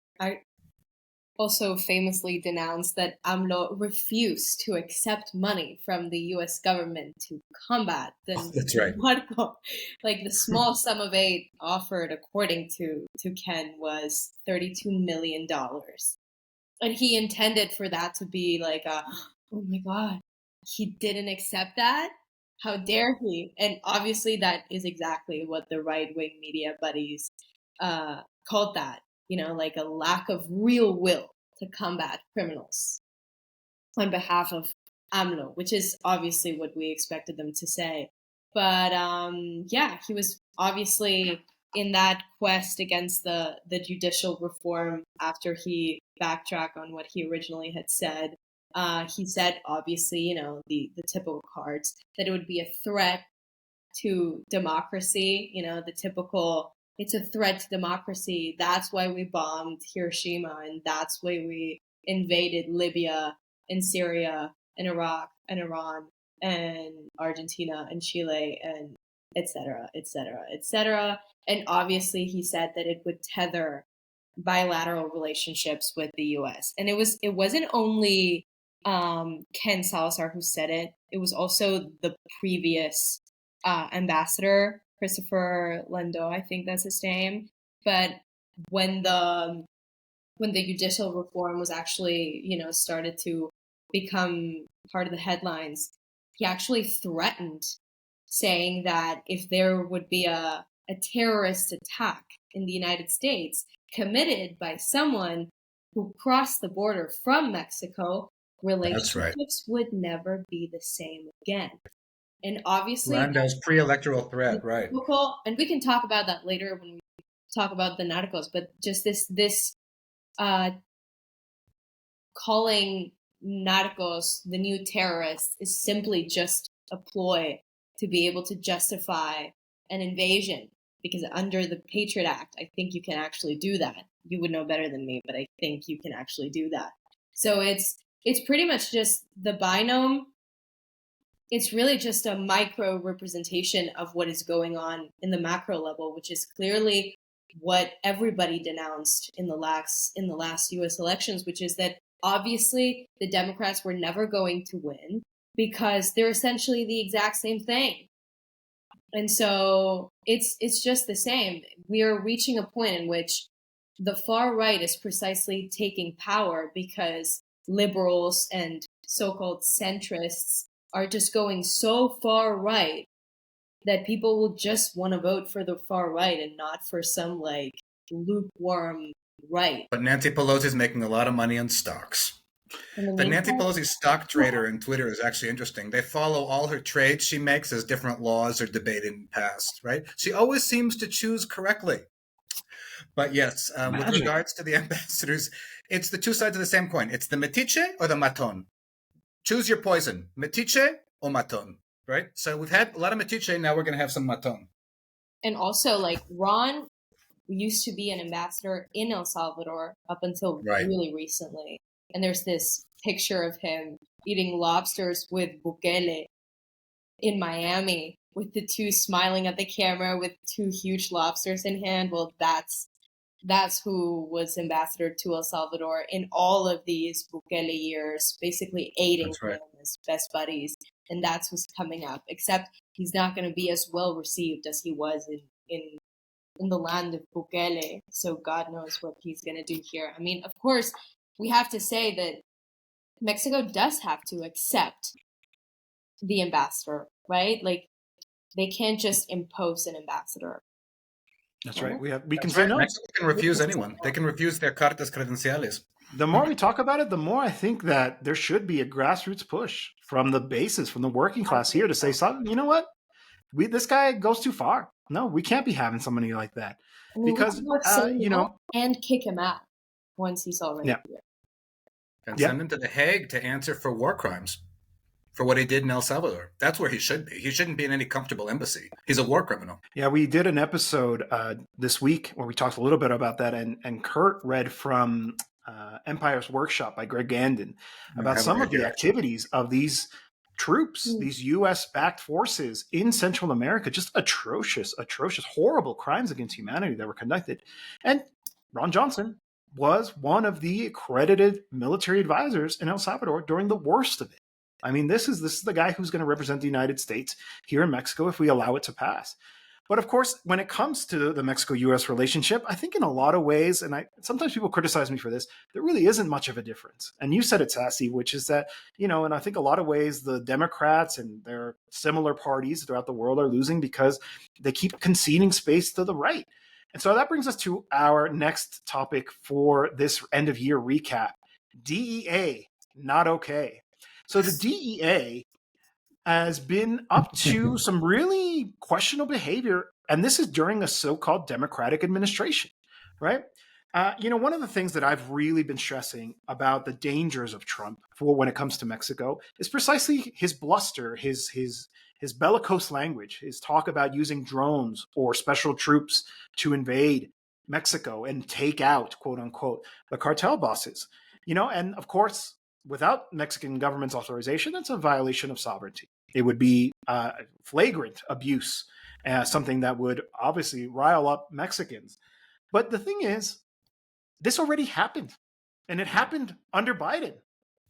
also famously denounced that AMLO refused to accept money from the U.S. government to combat the That's right. Narco. Like the small sum of aid offered, according to Ken, was $32 million. And he intended for that to be like oh my God, he didn't accept that? How dare he? And obviously that is exactly what the right-wing media buddies called that. Like a lack of real will to combat criminals on behalf of AMLO, which is obviously what we expected them to say. But he was obviously in that quest against the judicial reform after he backtracked on what he originally had said. He said, obviously, the typical cards, that it would be a threat to democracy, the typical, it's a threat to democracy. That's why we bombed Hiroshima, and that's why we invaded Libya and Syria and Iraq and Iran and Argentina and Chile and et cetera, et cetera, et cetera. And obviously he said that it would tether bilateral relationships with the U.S. And it wasn't only Ken Salazar who said it. It was also the previous ambassador, Christopher Lando, I think that's his name. But when the judicial reform was actually, started to become part of the headlines, he actually threatened, saying that if there would be a terrorist attack in the United States committed by someone who crossed the border from Mexico, That's right. relationships would never be the same again. And obviously, Landau's pre-electoral threat, right? and we can talk about that later when we talk about the narcos. But just this calling narcos the new terrorists is simply just a ploy to be able to justify an invasion. Because under the Patriot Act, I think you can actually do that. You would know better than me, but I think you can actually do that. So it's pretty much just the binome. It's really just a micro representation of what is going on in the macro level, which is clearly what everybody denounced in the last U.S. elections, which is that obviously the Democrats were never going to win because they're essentially the exact same thing. And so it's just the same. We are reaching a point in which the far right is precisely taking power because liberals and so-called centrists are just going so far right that people will just want to vote for the far right and not for some like lukewarm right. But Nancy Pelosi is making a lot of money on stocks. The Nancy Pelosi stock trader in Twitter is actually interesting. They follow all her trades she makes as different laws are debated and passed, right? She always seems to choose correctly. But yes, with regards to the ambassadors, it's the two sides of the same coin. It's the metiche or the maton. Choose your poison, metiche or maton, right? So we've had a lot of metiche, now we're going to have some maton. And also, like, Ron used to be an ambassador in El Salvador up until really recently. And there's this picture of him eating lobsters with Bukele in Miami with the two smiling at the camera with two huge lobsters in hand. Well, that's who was ambassador to El Salvador in all of these Bukele years, basically aiding him as best buddies. And that's what's coming up, except he's not going to be as well received as he was in the land of Bukele. So God knows what he's going to do here. I mean, of course, we have to say that Mexico does have to accept the ambassador, right? Like, they can't just impose an ambassador. That's right. We can say no. Mexico can refuse anyone. They can refuse their cartas credenciales. The more we talk about it, the more I think that there should be a grassroots push from the bases, from the working class here to say, you know what? This guy goes too far. No, we can't be having somebody like that. I mean, because, and kick him out once he's already here. And send him to The Hague to answer for war crimes, for what he did in El Salvador. That's where he should be. He shouldn't be in any comfortable embassy. He's a war criminal. Yeah, we did an episode this week where we talked a little bit about that, and Kurt read from Empire's Workshop by Greg Gandon about some of the activities of these troops, these U.S.-backed forces in Central America, just atrocious, horrible crimes against humanity that were conducted. And Ron Johnson was one of the accredited military advisors in El Salvador during the worst of it. I mean, this is the guy who's going to represent the United States here in Mexico if we allow it to pass. But of course, when it comes to the Mexico-U.S. relationship, I think in a lot of ways, and sometimes people criticize me for this, there really isn't much of a difference. And you said it, Sasi, which is that, and I think a lot of ways the Democrats and their similar parties throughout the world are losing because they keep conceding space to the right. And so that brings us to our next topic for this end-of-year recap. DEA, not okay. So the DEA has been up to some really questionable behavior, and this is during a so-called Democratic administration, right? One of the things that I've really been stressing about the dangers of Trump for when it comes to Mexico is precisely his bluster, his bellicose language, his talk about using drones or special troops to invade Mexico and take out, quote unquote, the cartel bosses. And of course, without Mexican government's authorization, that's a violation of sovereignty. It would be flagrant abuse, something that would obviously rile up Mexicans. But the thing is, this already happened, and it happened under Biden.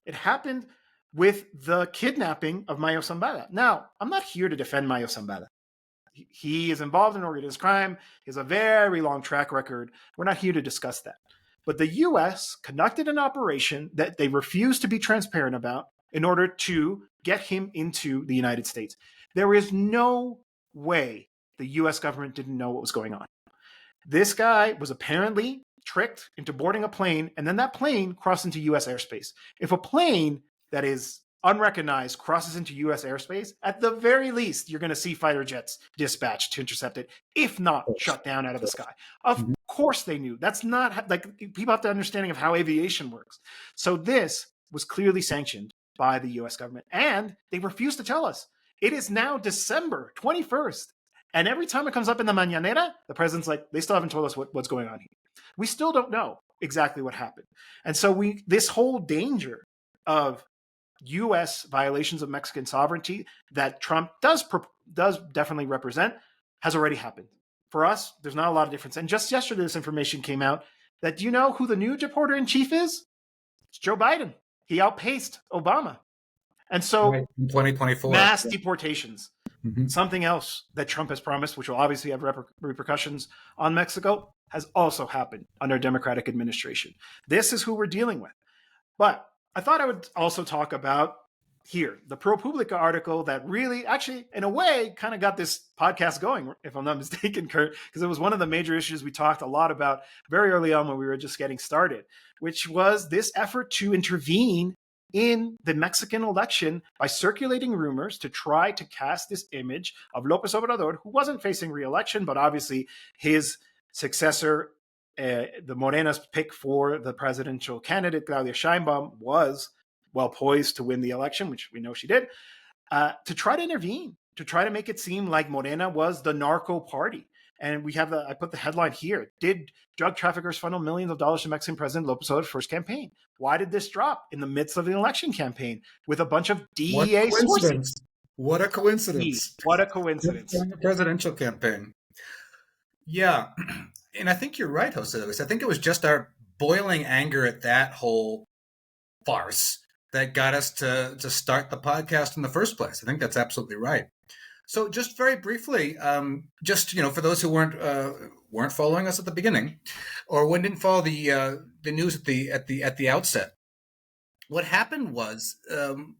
It happened with the kidnapping of Mayo Zambada. Now, I'm not here to defend Mayo Zambada. He is involved in organized crime. He has a very long track record. We're not here to discuss that. But the U.S. conducted an operation that they refused to be transparent about in order to get him into the United States. There is no way the U.S. government didn't know what was going on. This guy was apparently tricked into boarding a plane, and then that plane crossed into U.S. airspace. If a plane that is unrecognized crosses into U.S. airspace, at the very least, you're going to see fighter jets dispatched to intercept it, if not shut down out of the sky. Of course they knew. That's not like people have the understanding of how aviation works. So this was clearly sanctioned by the U.S. government, and they refused to tell us. It is now December 21st, and every time it comes up in the mañanera, the president's like, they still haven't told us what's going on here. We still don't know exactly what happened. And so this whole danger of U.S. violations of Mexican sovereignty that Trump does definitely represent has already happened. For us, there's not a lot of difference. And just yesterday, this information came out that, do you know who the new reporter-in-chief is? It's Joe Biden. He outpaced Obama. And so in 2024, mass deportations, something else that Trump has promised, which will obviously have repercussions on Mexico, has also happened under a Democratic administration. This is who we're dealing with. But I thought I would also talk about here, the ProPublica article that really, actually, in a way, kind of got this podcast going, if I'm not mistaken, Kurt, because it was one of the major issues we talked a lot about very early on when we were just getting started, which was this effort to intervene in the Mexican election by circulating rumors to try to cast this image of López Obrador, who wasn't facing re-election, but obviously his successor, the Morena's pick for the presidential candidate, Claudia Sheinbaum, was well poised to win the election, which we know she did, to try to intervene, to try to make it seem like Morena was the narco party. And we have I put the headline here. Did drug traffickers funnel millions of dollars to Mexican President López Obrador's first campaign? Why did this drop in the midst of an election campaign with a bunch of DEA sources? What a coincidence. What a coincidence. The presidential campaign. Yeah. And I think you're right, Jose Luis. I think it was just our boiling anger at that whole farce that got us to start the podcast in the first place. I think that's absolutely right. So just very briefly, for those who weren't following us at the beginning, or didn't follow the news at the outset, what happened was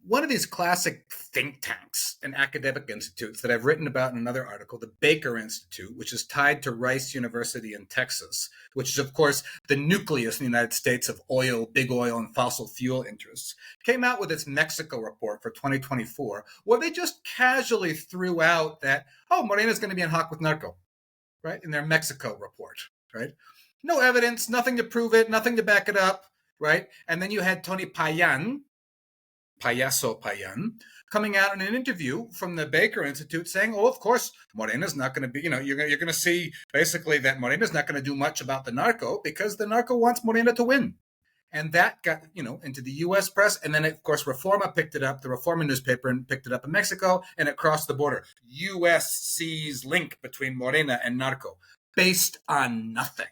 one of these classic think tanks and academic institutes that I've written about in another article, the Baker Institute, which is tied to Rice University in Texas, which is, of course, the nucleus in the United States of oil, big oil, and fossil fuel interests, came out with its Mexico report for 2024, where they just casually threw out that, Morena's going to be in hoc with narco, right, in their Mexico report, right? No evidence, nothing to prove it, nothing to back it up. Right. And then you had Tony Payan, Payaso Payan, coming out in an interview from the Baker Institute saying, of course, Morena's not going to be, you're going to see basically that Morena's not going to do much about the narco because the narco wants Morena to win. And that got, into the U.S. press. And then, of course, Reforma picked it up, the Reforma newspaper, and picked it up in Mexico, and it crossed the border. U.S. sees link between Morena and narco based on nothing.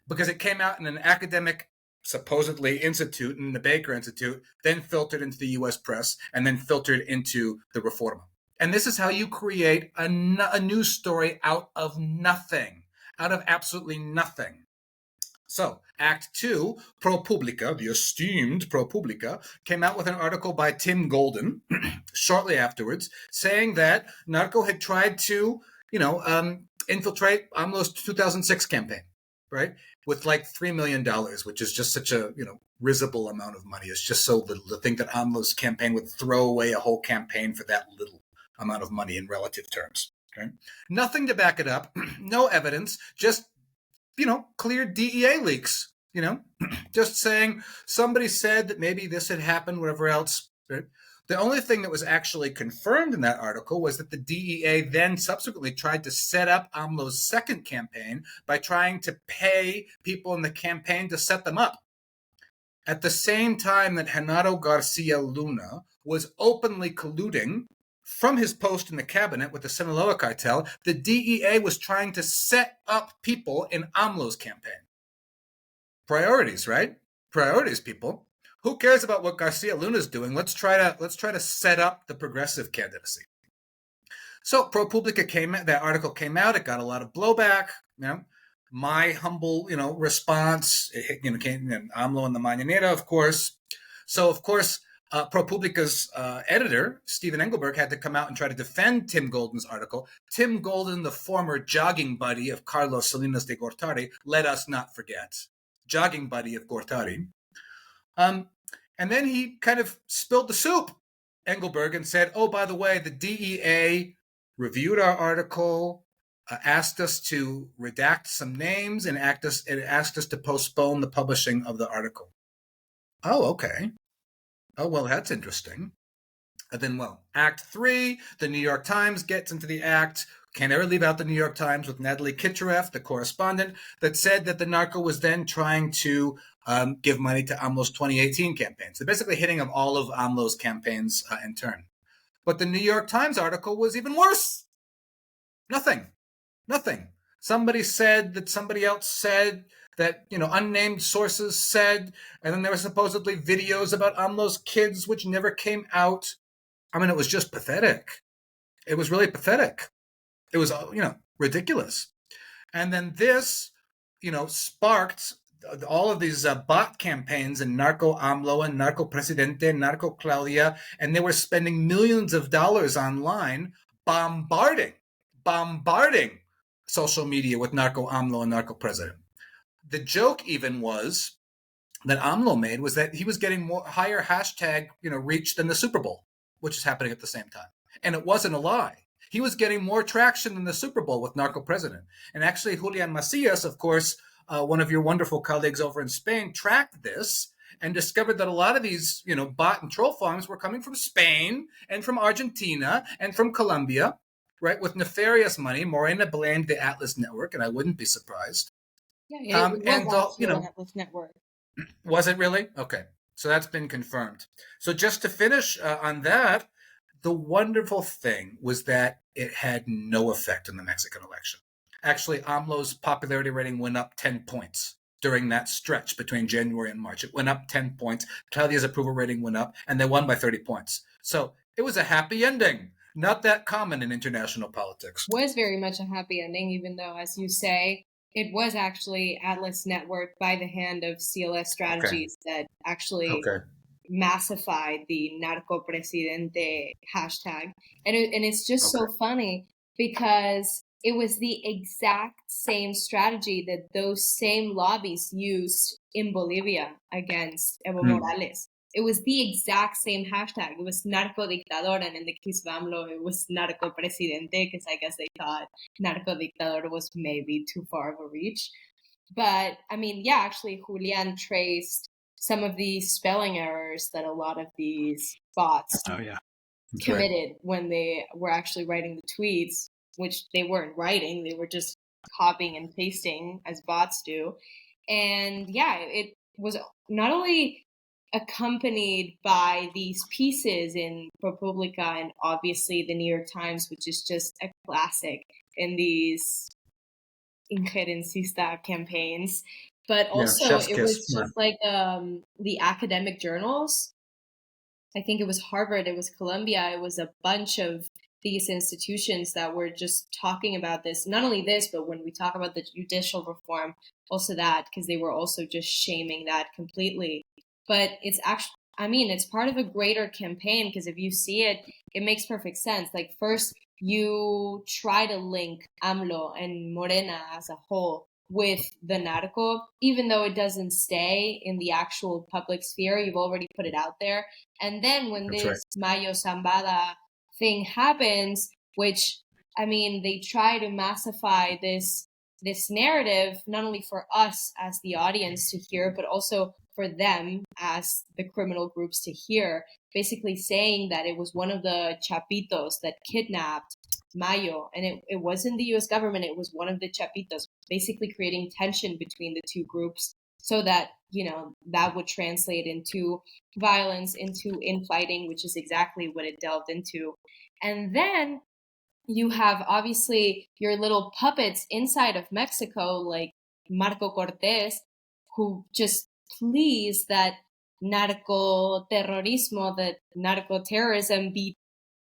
Because it came out in an academic, supposedly, institute, in the Baker Institute, then filtered into the U.S. press, and then filtered into the Reforma. And this is how you create a news story out of nothing, out of absolutely nothing. So, Act 2, ProPublica, the esteemed ProPublica, came out with an article by Tim Golden shortly afterwards, saying that narco had tried to, infiltrate AMLO's 2006 campaign, right? With like $3 million, which is just such a, risible amount of money. It's just so little to think that AMLO's campaign would throw away a whole campaign for that little amount of money in relative terms. Okay, nothing to back it up, no evidence, just, clear DEA leaks, just saying somebody said that maybe this had happened, whatever else, right? The only thing that was actually confirmed in that article was that the DEA then subsequently tried to set up AMLO's second campaign by trying to pay people in the campaign to set them up. At the same time that Genaro Garcia Luna was openly colluding from his post in the cabinet with the Sinaloa cartel, the DEA was trying to set up people in AMLO's campaign. Priorities, right? Priorities, people. Who cares about what Garcia Luna's doing? Let's try to set up the progressive candidacy. So ProPublica that article came out. It got a lot of blowback. My humble, response. Came AMLO and the Mañanera, of course. So of course, ProPublica's editor Stephen Engelberg had to come out and try to defend Tim Golden's article. Tim Golden, the former jogging buddy of Carlos Salinas de Gortari, let us not forget, jogging buddy of Gortari. And And then he kind of spilled the soup, Engelberg, and said, oh, by the way, the DEA reviewed our article, asked us to redact some names, and asked us to postpone the publishing of the article. Oh, okay. Oh, well, that's interesting. And then, well, Act 3, the New York Times gets into the act. Can't ever leave out the New York Times with Natalie Kitchereff, the correspondent, that said that the narco was then trying to give money to AMLO's 2018 campaigns. They're basically hitting of all of AMLO's campaigns in turn. But the New York Times article was even worse. Nothing. Somebody said that somebody else said that, unnamed sources said, and then there were supposedly videos about AMLO's kids, which never came out. I mean, it was just pathetic. It was really pathetic. It was, ridiculous. And then this, sparked all of these bot campaigns in Narco AMLO and Narco Presidente, Narco Claudia, and they were spending millions of dollars online bombarding social media with Narco AMLO and Narco President. The joke even was that AMLO made was that he was getting higher hashtag, reach than the Super Bowl, which is happening at the same time. And it wasn't a lie. He was getting more traction than the Super Bowl with Narco President. And actually, Julian Macias, of course, one of your wonderful colleagues over in Spain, tracked this and discovered that a lot of these, bot and troll farms were coming from Spain and from Argentina and from Colombia, right, with nefarious money. Morena blamed the Atlas Network, and I wouldn't be surprised. Yeah, it was actually the Atlas Network. Was it really? Okay. So that's been confirmed. So just to finish on that, the wonderful thing was that it had no effect on the Mexican election. Actually, AMLO's popularity rating went up 10 points during that stretch between January and March. It went up 10 points. Claudia's approval rating went up, and they won by 30 points. So it was a happy ending. Not that common in international politics. Was very much a happy ending, even though, as you say, it was actually Atlas Network by the hand of CLS Strategies that actually massified the Narco Presidente hashtag. And it's just so funny because it was the exact same strategy that those same lobbies used in Bolivia against Evo Morales. It was the exact same hashtag. It was Narco Dictador, and in the case of AMLO, it was Narco Presidente, because I guess they thought Narco Dictador was maybe too far of a reach. But, I mean, yeah, actually, Julian traced some of the spelling errors that a lot of these bots committed when they were actually writing the tweets, which they weren't writing. They were just copying and pasting as bots do. And, yeah, it was not only accompanied by these pieces in ProPublica and obviously the New York Times, which is just a classic in these injerencista campaigns, but also it was just like the academic journals. I think it was Harvard, it was Columbia, it was a bunch of these institutions that were just talking about this. Not only this, but when we talk about the judicial reform, also that, because they were also just shaming that completely. But it's actually, I mean, it's part of a greater campaign, because if you see it, it makes perfect sense. Like, first, you try to link AMLO and Morena as a whole with the narco, even though it doesn't stay in the actual public sphere. You've already put it out there. And then when this Mayo Zambada thing happens, which, I mean, they try to massify this narrative, not only for us as the audience to hear, but also for them as the criminal groups to hear, basically saying that it was one of the chapitos that kidnapped Mayo, and it wasn't the U.S. government, it was one of the chapitos, basically creating tension between the two groups so that, you know, that would translate into violence, into infighting, which is exactly what it delved into. And then you have obviously your little puppets inside of Mexico, like Marco Cortés, who just please that narco terrorismo, that narco terrorism be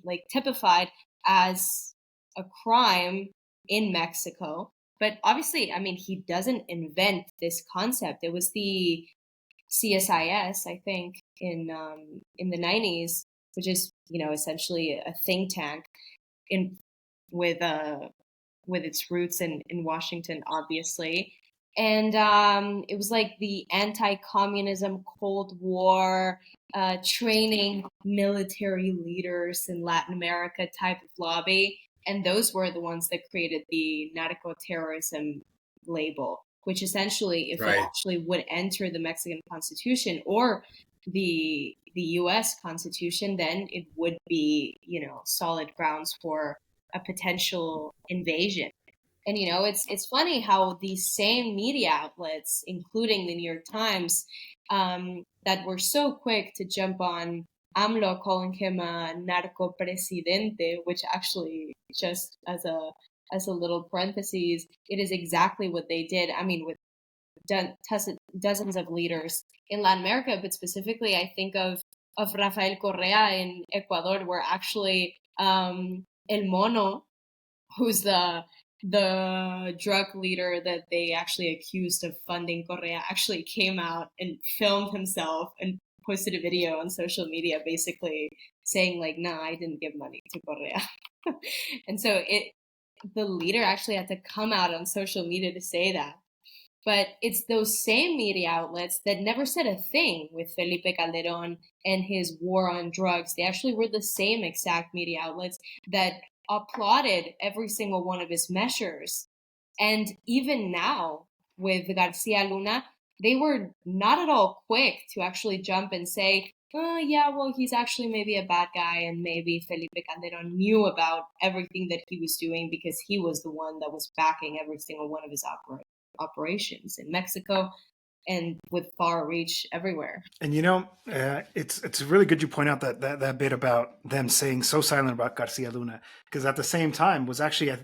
like typified as a crime in Mexico. But obviously, I mean, he doesn't invent this concept. It was the CSIS, I think, in the 90s, which is, you know, essentially a think tank with its roots in Washington, obviously. And it was like the anti-communism Cold War training military leaders in Latin America type of lobby. And those were the ones that created the narco-terrorism label, which essentially, if it actually would enter the Mexican Constitution or the U.S. Constitution, then it would be, solid grounds for a potential invasion. And it's funny how these same media outlets, including the New York Times, that were so quick to jump on AMLO calling him a narco presidente, which actually, just as a little parentheses, it is exactly what they did. I mean, with dozens of leaders in Latin America, but specifically, I think of Rafael Correa in Ecuador, where actually El Mono, who's the drug leader that they actually accused of funding Correa, actually came out and filmed himself and posted a video on social media basically saying like, nah, I didn't give money to Correa. And so the leader actually had to come out on social media to say that. But it's those same media outlets that never said a thing with Felipe Calderon and his war on drugs. They actually were the same exact media outlets that applauded every single one of his measures. And even now with Garcia Luna, they were not at all quick to actually jump and say, oh, yeah, well, he's actually maybe a bad guy, and maybe Felipe Calderon knew about everything that he was doing because he was the one that was backing every single one of his operations in Mexico and with far reach everywhere. And it's really good you point out that bit about them saying so silent about Garcia Luna, because at the same time was actually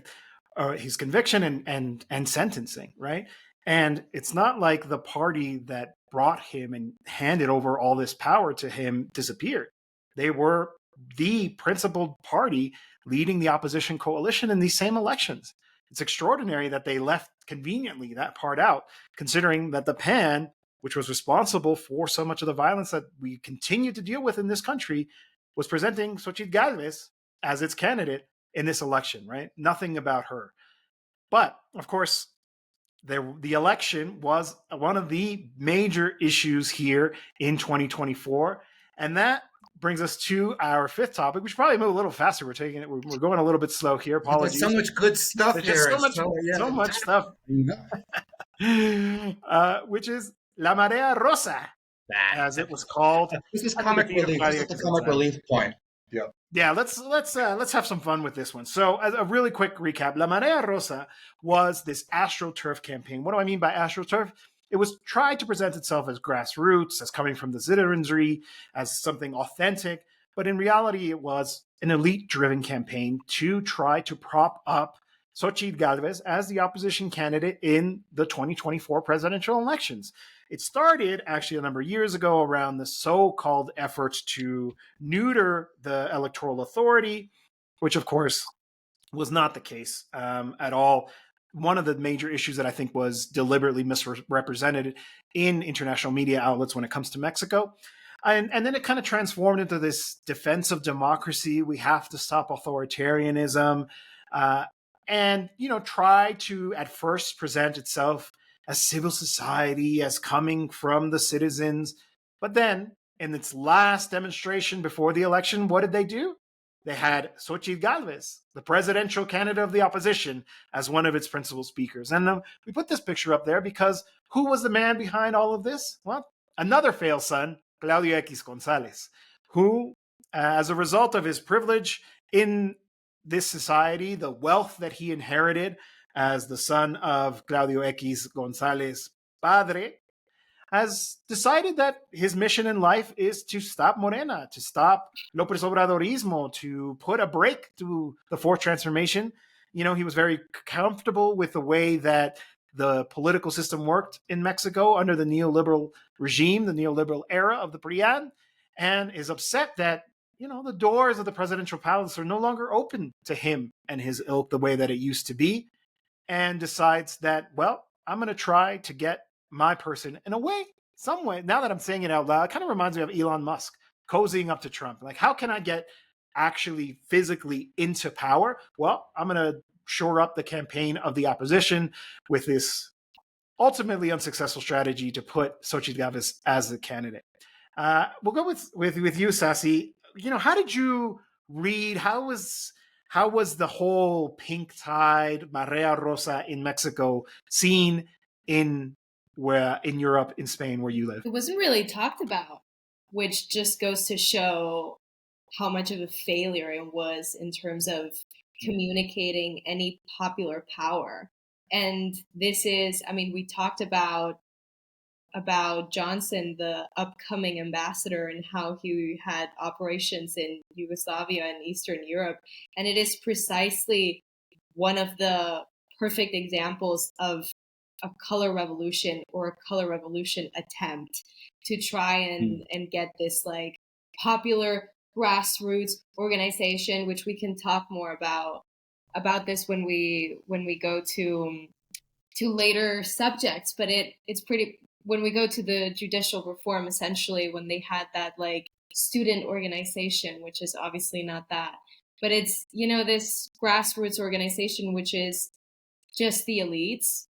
his conviction and sentencing, right? And it's not like the party that brought him and handed over all this power to him disappeared. They were the principal party leading the opposition coalition in these same elections. It's extraordinary that they left conveniently that part out, considering that the PAN, which was responsible for so much of the violence that we continue to deal with in this country, was presenting Xochitl Gálvez as its candidate in this election, right? Nothing about her. But, of course, the election was one of the major issues here in 2024. And that brings us to our fifth topic. We should probably move a little faster. We're going a little bit slow here. Apologies. There's so much good stuff here. So much stuff. Which is La Marea Rosa, as it was called. This is comic relief. This is the comic relief point. Yeah, let's have some fun with this one. So, as a really quick recap, La Marea Rosa was this AstroTurf campaign. What do I mean by AstroTurf? It was tried to present itself as grassroots, as coming from the citizenry, as something authentic, but in reality, it was an elite-driven campaign to try to prop up Xochitl Gálvez as the opposition candidate in the 2024 presidential elections. It started actually a number of years ago around the so-called efforts to neuter the electoral authority, which of course was not the case at all. One of the major issues that I think was deliberately misrepresented in international media outlets when it comes to Mexico. And then it kind of transformed into this defense of democracy. We have to stop authoritarianism. And try to at first present itself as civil society, as coming from the citizens. But then in its last demonstration before the election, what did they do? They had Xochitl Gálvez, the presidential candidate of the opposition, as one of its principal speakers. And we put this picture up there because who was the man behind all of this? Well, another failed son, Claudio X González, who, as a result of his privilege in this society, the wealth that he inherited as the son of Claudio X González padre, has decided that his mission in life is to stop Morena, to stop López Obradorismo, to put a break to the fourth transformation. He was very comfortable with the way that the political system worked in Mexico under the neoliberal regime, the neoliberal era of the PRIAN, and is upset that the doors of the presidential palace are no longer open to him and his ilk the way that it used to be, and decides that, well, I'm going to try to get my person in a way, some way. Now that I'm saying it out loud, it kind of reminds me of Elon Musk cozying up to Trump. Like, how can I get actually physically into power? Well, I'm going to shore up the campaign of the opposition with this ultimately unsuccessful strategy to put Xochitl Gálvez as the candidate. We'll go with you, Sasi. How did you read? How was the whole pink tide, Marea Rosa in Mexico seen in Europe, in Spain, where you live? It wasn't really talked about, which just goes to show how much of a failure it was in terms of communicating any popular power. And this is, we talked about Johnson, the upcoming ambassador, and how he had operations in Yugoslavia and Eastern Europe. And it is precisely one of the perfect examples of a color revolution or a color revolution attempt to try and get this like popular grassroots organization, which we can talk more about this when we go to later subjects. But it's pretty, when we go to the judicial reform, essentially when they had that like student organization, which is obviously not that, but it's, this grassroots organization, which is just the elites,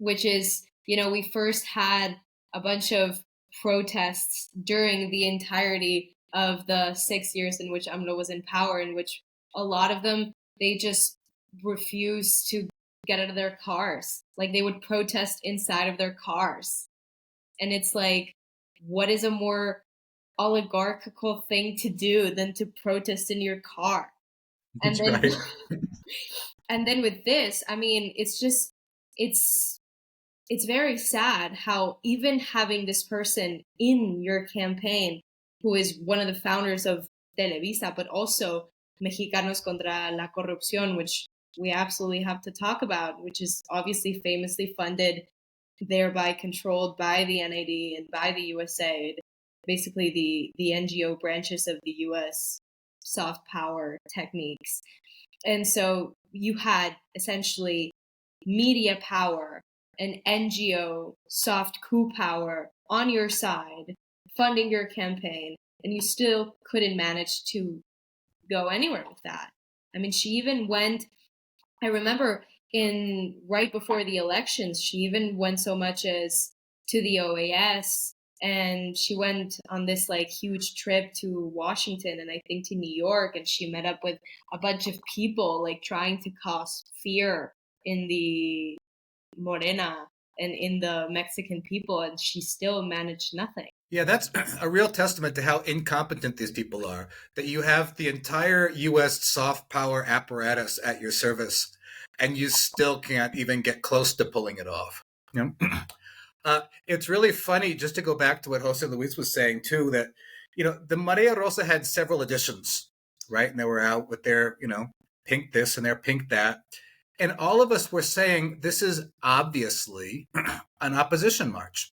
which is, we first had a bunch of protests during the entirety of the 6 years in which AMLO was in power, in which a lot of them, they just refused to get out of their cars. Like they would protest inside of their cars. And it's like, what is a more oligarchical thing to do than to protest in your car? And That's then, right. and then with this, it's very sad how even having this person in your campaign, who is one of the founders of Televisa, but also Mexicanos contra la Corrupción, which we absolutely have to talk about, which is obviously famously funded, thereby controlled by the NAD and by the USAID, basically the NGO branches of the US soft power techniques. And so you had essentially media power and NGO soft coup power on your side, funding your campaign, and you still couldn't manage to go anywhere with that. She even went, I remember right before the elections, she even went so much as to the OAS, and she went on this like huge trip to Washington and I think to New York, and she met up with a bunch of people like trying to cause fear in the Morena and in the Mexican people, and she still managed nothing. Yeah, that's a real testament to how incompetent these people are, that you have the entire U.S. soft power apparatus at your service, and you still can't even get close to pulling it off. It's really funny, just to go back to what Jose Luis was saying, too, that, the Marea Rosa had several editions, right? And they were out with their, pink this and their pink that. And all of us were saying, this is obviously an opposition march.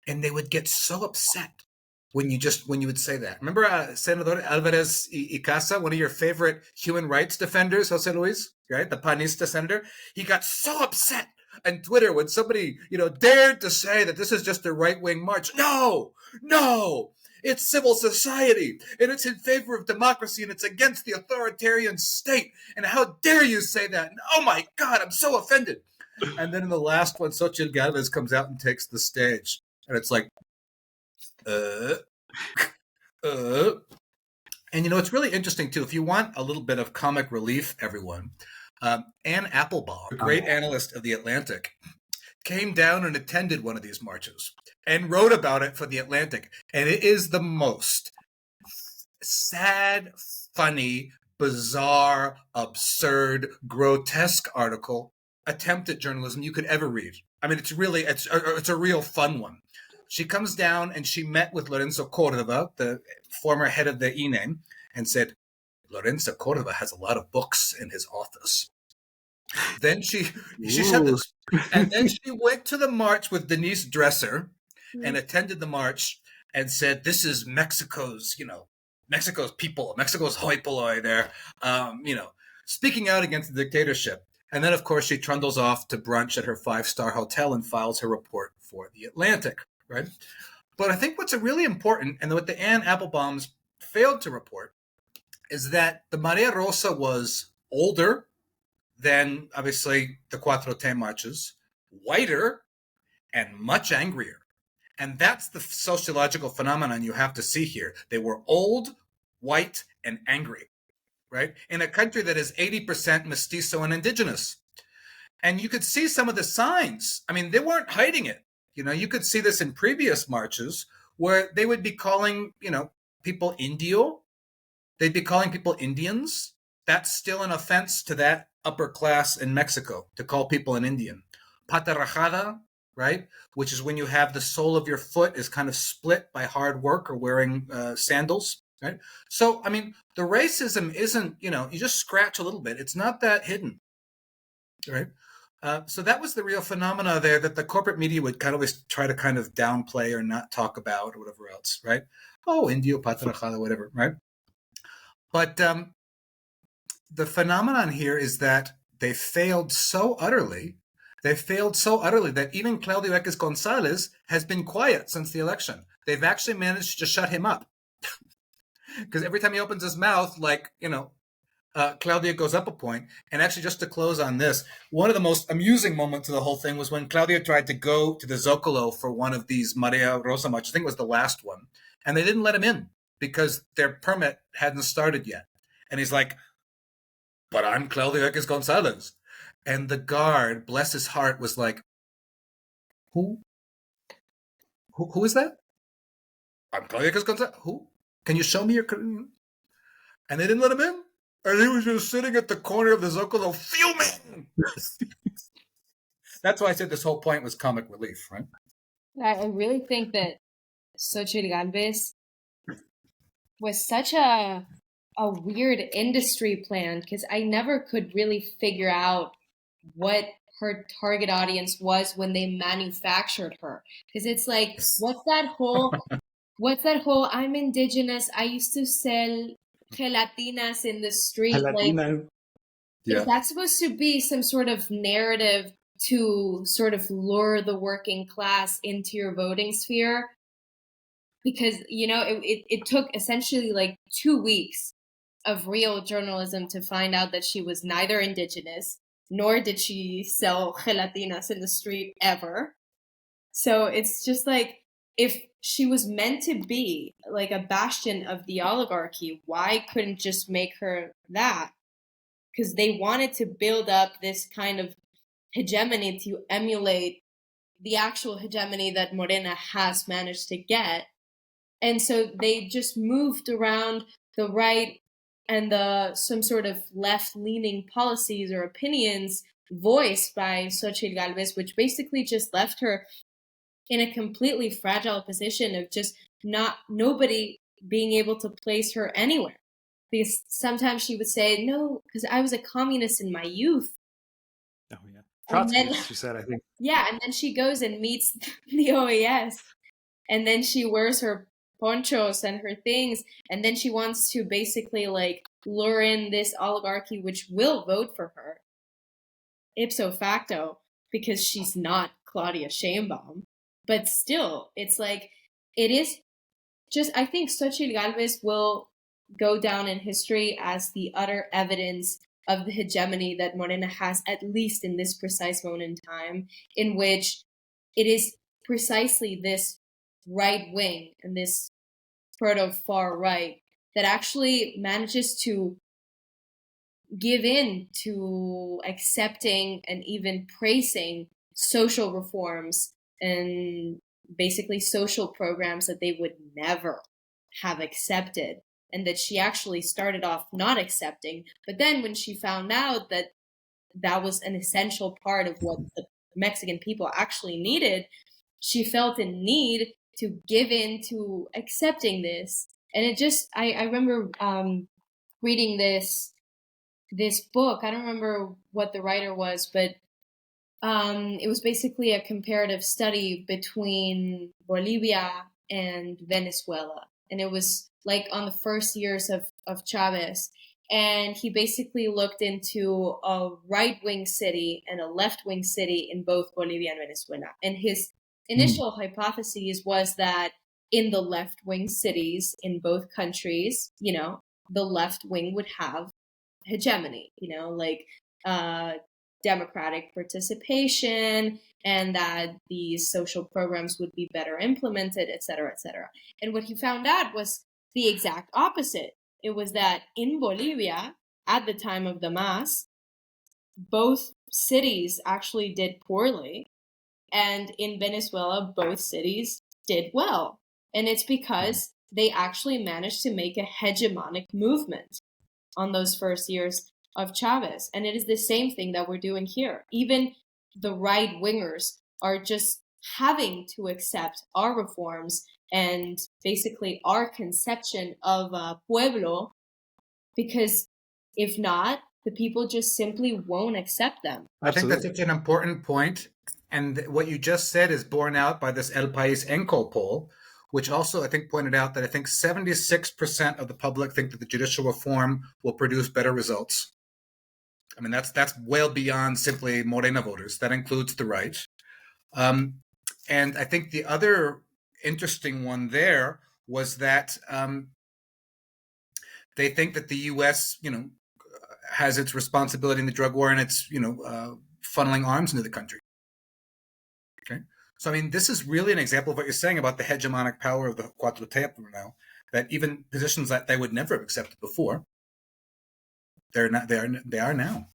And they would get so upset when you would say that. Remember Senador Alvarez y Casa, one of your favorite human rights defenders, Jose Luis, right? The Panista senator. He got so upset on Twitter when somebody, dared to say that this is just a right-wing march. No, it's civil society, and it's in favor of democracy, and it's against the authoritarian state. And how dare you say that? And oh my God, I'm so offended. And then in the last one, Xochitl Gálvez comes out and takes the stage. And it's like, And it's really interesting, too. If you want a little bit of comic relief, everyone, Ann Applebaum, a great analyst of The Atlantic, came down and attended one of these marches and wrote about it for The Atlantic. And it is the most sad, funny, bizarre, absurd, grotesque attempt at journalism you could ever read. It's a real fun one. She comes down and she met with Lorenzo Cordova, the former head of the INE, and said, Lorenzo Cordova has a lot of books in his office. Then she said this. And then she went to the march with Denise Dresser and attended the march and said, this is Mexico's people, Mexico's hoi polloi there, speaking out against the dictatorship. And then, of course, she trundles off to brunch at her 5-star hotel and files her report for The Atlantic, right? But I think what's really important, and what the Ann Applebaums failed to report, is that the Marea Rosa was older than, obviously, the Cuatro T marches, whiter and much angrier. And that's the sociological phenomenon you have to see here. They were old, white, and angry, right? In a country that is 80% mestizo and indigenous. And you could see some of the signs. I mean, they weren't hiding it. You could see this in previous marches where they would be calling, people Indio. They'd be calling people Indians. That's still an offense to that upper class in Mexico, to call people an Indian. Pata rajada, right? Which is when you have the sole of your foot is kind of split by hard work or wearing sandals, right? So, I mean, the racism isn't, you just scratch a little bit. It's not that hidden, right? So that was the real phenomena there that the corporate media would kind of always try to kind of downplay or not talk about or whatever else, right? Oh, Indio, Pata rajada, whatever, right? But the phenomenon here is that they failed so utterly that even Claudio X Gonzalez has been quiet since the election. They've actually managed to shut him up. Because every time he opens his mouth, Claudia goes up a point. And actually, just to close on this, one of the most amusing moments of the whole thing was when Claudia tried to go to the Zocalo for one of these Maria Rosa marches. I think it was the last one. And they didn't let him in because their permit hadn't started yet. And he's like, but I'm Claudio X Gonzalez. And the guard, bless his heart, was like, Who is that? I'm Claudio X Gonzalez. Who? Can you show me your... And they didn't let him in. And he was just sitting at the corner of the Zocalo fuming. That's why I said this whole point was comic relief, right? I really think that Xochitl Galvez was such a weird industry plan, because I never could really figure out what her target audience was when they manufactured her. Because it's like, what's that whole I'm indigenous, I used to sell gelatinas in the street. Gelatina. Is that supposed to be some sort of narrative to sort of lure the working class into your voting sphere? Because, it took essentially 2 weeks of real journalism to find out that she was neither indigenous, nor did she sell gelatinas in the street ever. So it's just if she was meant to be a bastion of the oligarchy, why couldn't just make her that? Because they wanted to build up this kind of hegemony to emulate the actual hegemony that Morena has managed to get. And so they just moved around the right and some sort of left-leaning policies or opinions voiced by Xochitl Galvez, which basically just left her in a completely fragile position of just nobody being able to place her anywhere. Because sometimes she would say, no, because I was a communist in my youth. Oh, yeah. Trotskyist, she said, I think. Yeah, and then she goes and meets the OAS, and then she wears her ponchos and her things, and then she wants to basically lure in this oligarchy which will vote for her ipso facto because she's not Claudia Sheinbaum. But still, it's it is just, I think Xochitl Galvez will go down in history as the utter evidence of the hegemony that Morena has, at least in this precise moment in time, in which it is precisely this right wing and this proto-far right that actually manages to give in to accepting and even praising social reforms and basically social programs that they would never have accepted, and that she actually started off not accepting. But then when she found out that that was an essential part of what the Mexican people actually needed, she felt a need to give in to accepting this. And it just, I remember reading this book. I don't remember what the writer was, but it was basically a comparative study between Bolivia and Venezuela. And it was on the first years of Chavez. And he basically looked into a right-wing city and a left-wing city in both Bolivia and Venezuela. And his initial hypothesis was that in the left-wing cities in both countries, the left wing would have hegemony, democratic participation and that these social programs would be better implemented, et cetera, et cetera. And what he found out was the exact opposite. It was that in Bolivia, at the time of the mass, both cities actually did poorly. And in Venezuela, both cities did well. And it's because they actually managed to make a hegemonic movement on those first years of Chavez. And it is the same thing that we're doing here. Even the right wingers are just having to accept our reforms and basically our conception of pueblo, because if not, the people just simply won't accept them. I think that's such an important point. And what you just said is borne out by this El País Enco poll, which also I think pointed out that I think 76% of the public think that the judicial reform will produce better results. I mean, that's well beyond simply Morena voters. That includes the right. And I think the other interesting one there was that they think that the U.S., has its responsibility in the drug war and it's, funneling arms into the country. Okay. So, I mean, this is really an example of what you're saying about the hegemonic power of the Cuatro now, that even positions that they would never have accepted before, they are now.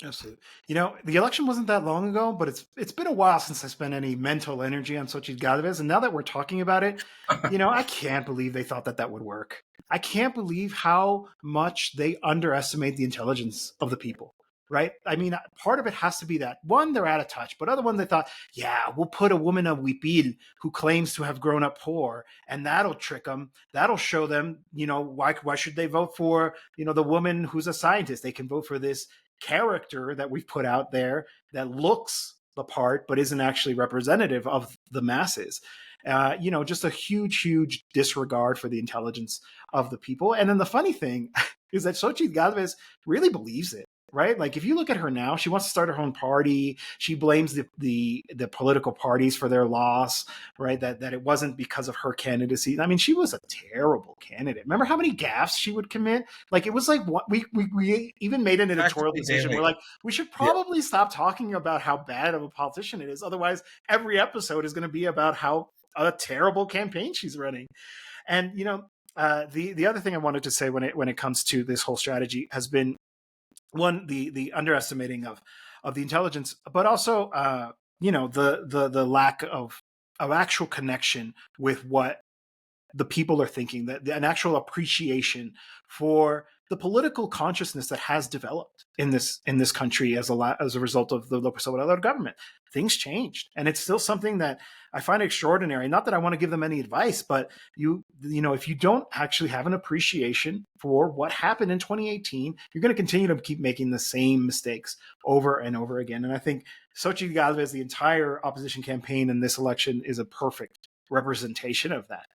Absolutely. The election wasn't that long ago, but it's been a while since I spent any mental energy on Xochitl Gálvez. And now that we're talking about it, I can't believe they thought that would work. I can't believe how much they underestimate the intelligence of the people, right? I mean, part of it has to be that, one, they're out of touch, but other one, they thought, yeah, we'll put a woman of Huipil who claims to have grown up poor, and that'll trick them. That'll show them, why should they vote for, the woman who's a scientist? They can vote for this character that we've put out there that looks the part but isn't actually representative of the masses. Just a huge disregard for the intelligence of the people. And then the funny thing is that Xochitl Gálvez really believes it, right? Like, if you look at her now, she wants to start her own party. She blames the political parties for their loss, right? That it wasn't because of her candidacy. I mean, she was a terrible candidate. Remember how many gaffes she would commit? Like, it was like, what we even made an editorial decision. We're like, we should probably stop talking about how bad of a politician it is. Otherwise, every episode is going to be about how a terrible campaign she's running. And the other thing I wanted to say when it comes to this whole strategy has been, one, the underestimating of the intelligence, but also the lack of actual connection with what the people are thinking, that an actual appreciation for the political consciousness that has developed in this country as a result of the López Obrador government. Things changed, and it's still something that I find extraordinary. Not that I want to give them any advice, but if you don't actually have an appreciation for what happened in 2018, you're going to continue to keep making the same mistakes over and over again. And I think Xochitl Gálvez, the entire opposition campaign in this election, is a perfect representation of that.